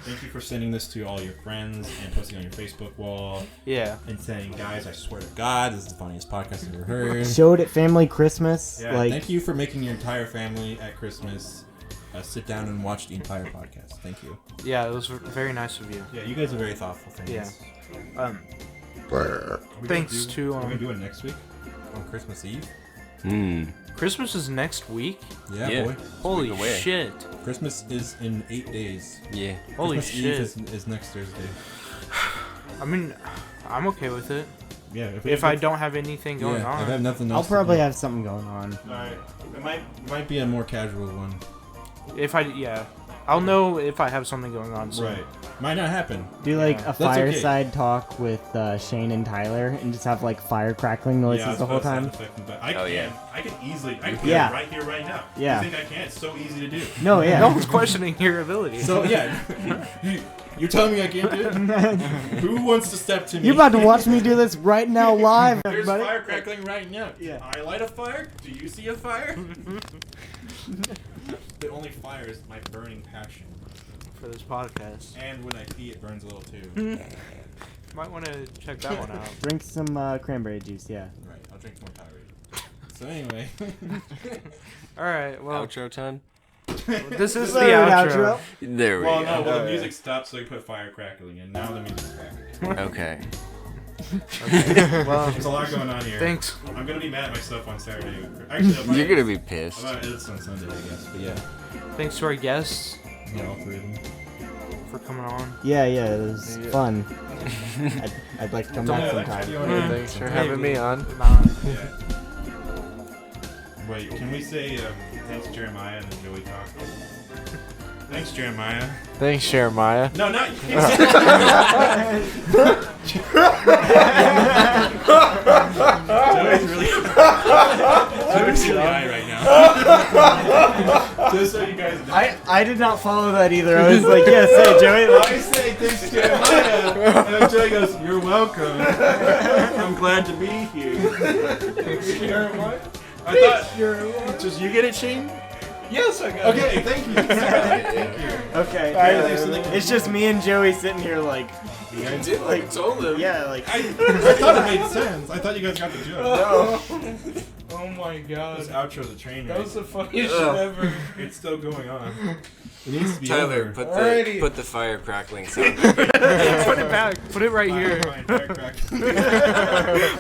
Speaker 2: Thank you for sending this to all your friends and posting on your Facebook wall
Speaker 1: Yeah.
Speaker 2: and saying, guys, I swear to God, this is the funniest podcast I've ever heard.
Speaker 3: Showed at family Christmas.
Speaker 2: Yeah,
Speaker 3: like,
Speaker 2: thank you for making your entire family at Christmas sit down and watch the entire podcast. Thank you.
Speaker 1: Yeah, it was very nice of you.
Speaker 2: Yeah, you guys are very thoughtful. Thanks.
Speaker 1: Yeah. Thanks to
Speaker 2: We're going to do it next week on Christmas Eve.
Speaker 1: Christmas is next week.
Speaker 2: Yeah, boy.
Speaker 1: Holy
Speaker 4: away.
Speaker 1: shit!
Speaker 2: Christmas is in 8 days.
Speaker 4: Yeah.
Speaker 1: Holy
Speaker 2: Christmas
Speaker 1: shit!
Speaker 2: Eve is next Thursday.
Speaker 1: I mean, I'm okay with it.
Speaker 2: Yeah.
Speaker 1: If I don't have anything going
Speaker 2: If I
Speaker 1: on.
Speaker 2: have nothing
Speaker 3: I'll
Speaker 2: else.
Speaker 3: probably have something going on.
Speaker 2: Alright. It might be a more casual one.
Speaker 1: I'll know if I have something going on. So.
Speaker 2: Right. Might not happen.
Speaker 3: Do like
Speaker 1: Yeah.
Speaker 3: a fireside talk with Shane and Tyler, and just have like fire crackling noises the whole time.
Speaker 2: I can.
Speaker 4: Oh, yeah.
Speaker 2: I can easily. I can do
Speaker 3: Yeah.
Speaker 2: it right here, right now.
Speaker 3: Yeah.
Speaker 2: You think I can? It's so easy to do.
Speaker 3: No, yeah.
Speaker 1: No one's questioning your ability.
Speaker 2: So yeah. You're telling me I can't do it? Who wants to step to me?
Speaker 3: You're about to watch me do this right now live,
Speaker 2: There's
Speaker 3: everybody.
Speaker 2: fire crackling right now.
Speaker 3: Yeah.
Speaker 2: I light a fire. Do you see a fire? The only fire is my burning passion.
Speaker 1: For this podcast.
Speaker 2: And when I pee, it burns a little too.
Speaker 1: Might want to check that one out.
Speaker 3: Drink some cranberry juice, yeah.
Speaker 2: Right, I'll drink more Powerade. So anyway.
Speaker 1: Alright, well,
Speaker 4: Outro time.
Speaker 1: this is the
Speaker 3: Third
Speaker 1: outro.
Speaker 4: There we
Speaker 2: Well,
Speaker 4: go.
Speaker 2: no, well, the music stopped, so we put fire crackling in. Now the music's crackling.
Speaker 4: Okay.
Speaker 1: Well,
Speaker 2: There's a lot going on here.
Speaker 1: thanks.
Speaker 2: I'm gonna be mad at myself on Saturday. Actually,
Speaker 4: You're gonna be pissed.
Speaker 2: I'm gonna edit this on Sunday, I guess. But yeah,
Speaker 1: Thanks to our guests
Speaker 2: yeah, all three of them.
Speaker 1: for coming on.
Speaker 3: Yeah, it was fun. I'd like to come back
Speaker 2: Yeah,
Speaker 3: sometime.
Speaker 2: you wanna-
Speaker 5: Thanks for having me on.
Speaker 1: Nah.
Speaker 2: Yeah. Wait, can we say thanks Jeremiah and then Joey talk? Thanks Jeremiah.
Speaker 5: Thanks, Jeremiah.
Speaker 2: No, not you. Joey's really Joey's really high right now. Just so you guys know.
Speaker 3: I did not follow that either. I was like, yes, hey, Joey.
Speaker 2: I say thanks Jeremiah, and then Joey goes, "You're welcome. I'm glad to be here." Jeremiah. I thought just you get it, Shane.
Speaker 1: Yes, I got
Speaker 2: Okay, thank you. Thank you.
Speaker 3: Okay. It's just me and Joey sitting here like,
Speaker 4: Like told him.
Speaker 3: yeah, like.
Speaker 2: I thought it made sense. I thought you guys got the joke.
Speaker 1: Oh my god.
Speaker 2: This outro's a train wreck.
Speaker 1: That was the funniest shit ever.
Speaker 2: It's still going on. It needs to be
Speaker 4: Tyler,
Speaker 2: over.
Speaker 4: put the fire crackling sound.
Speaker 1: Put it back. Put it right here.
Speaker 2: Fine, fire crack.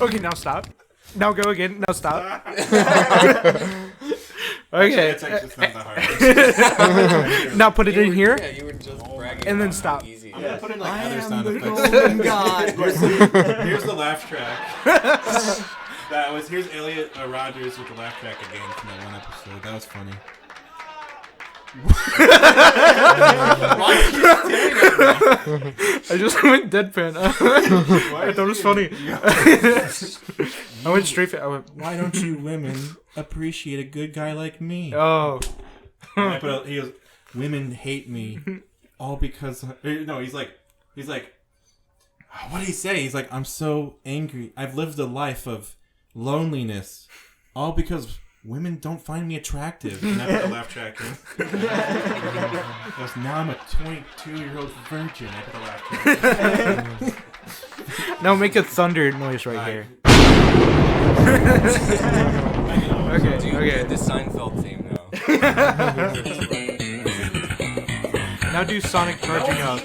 Speaker 1: Okay, now stop. Now go again. Now stop.
Speaker 2: Actually,
Speaker 1: Okay.
Speaker 2: it's not that hard.
Speaker 1: Now put it in here.
Speaker 4: Yeah, you were just bragging
Speaker 1: And then
Speaker 4: about
Speaker 1: stop.
Speaker 4: how easy it
Speaker 2: I'm gonna
Speaker 4: is.
Speaker 2: put in like other sound
Speaker 3: the
Speaker 2: effects.
Speaker 3: golden god.
Speaker 2: Here's the laugh track. Here's Elliot Rogers with the laugh track again from that one episode. That was funny.
Speaker 1: I just went deadpan. I thought it was funny. I went straight. I went.
Speaker 2: Why don't you women appreciate a good guy like me?
Speaker 1: Oh.
Speaker 2: And he goes, women hate me, all because no. He's like, what did he say? He's like, I'm so angry. I've lived a life of loneliness, all because women don't find me attractive. And I put the laugh track in. Because now I'm a 22-year-old virgin. I put the laugh track.
Speaker 1: Now make a thunder noise right here. Okay.
Speaker 4: Dude,
Speaker 1: Okay.
Speaker 4: the Seinfeld theme now.
Speaker 1: Now do Sonic charging up.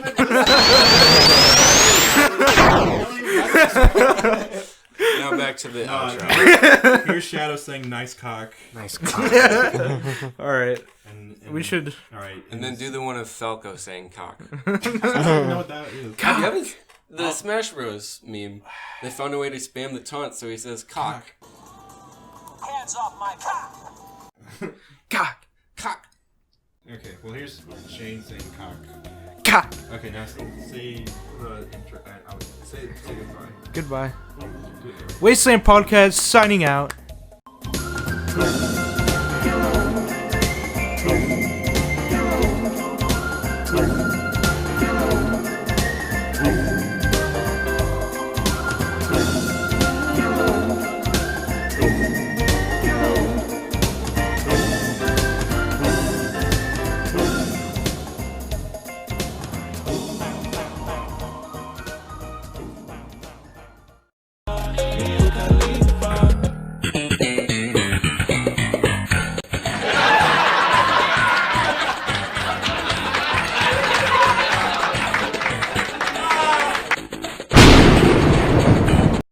Speaker 4: Now back to the outro.
Speaker 2: Here's Shadow saying "nice cock."
Speaker 4: Nice cock.
Speaker 1: All right.
Speaker 2: And
Speaker 1: We should.
Speaker 2: All right.
Speaker 4: And then do the one of Falco saying cock.
Speaker 2: I don't know what that is.
Speaker 4: You haven't- the Smash Bros meme. They found a way to spam the taunt, so he says cock.
Speaker 6: Hands off my cock!
Speaker 1: Cock.
Speaker 4: Cock.
Speaker 2: Okay. Well, here's Shane saying cock.
Speaker 1: Cock.
Speaker 2: Okay. Now say the intro. I would say goodbye.
Speaker 1: Goodbye. Wasteland Podcast signing out.
Speaker 2: Goodbye.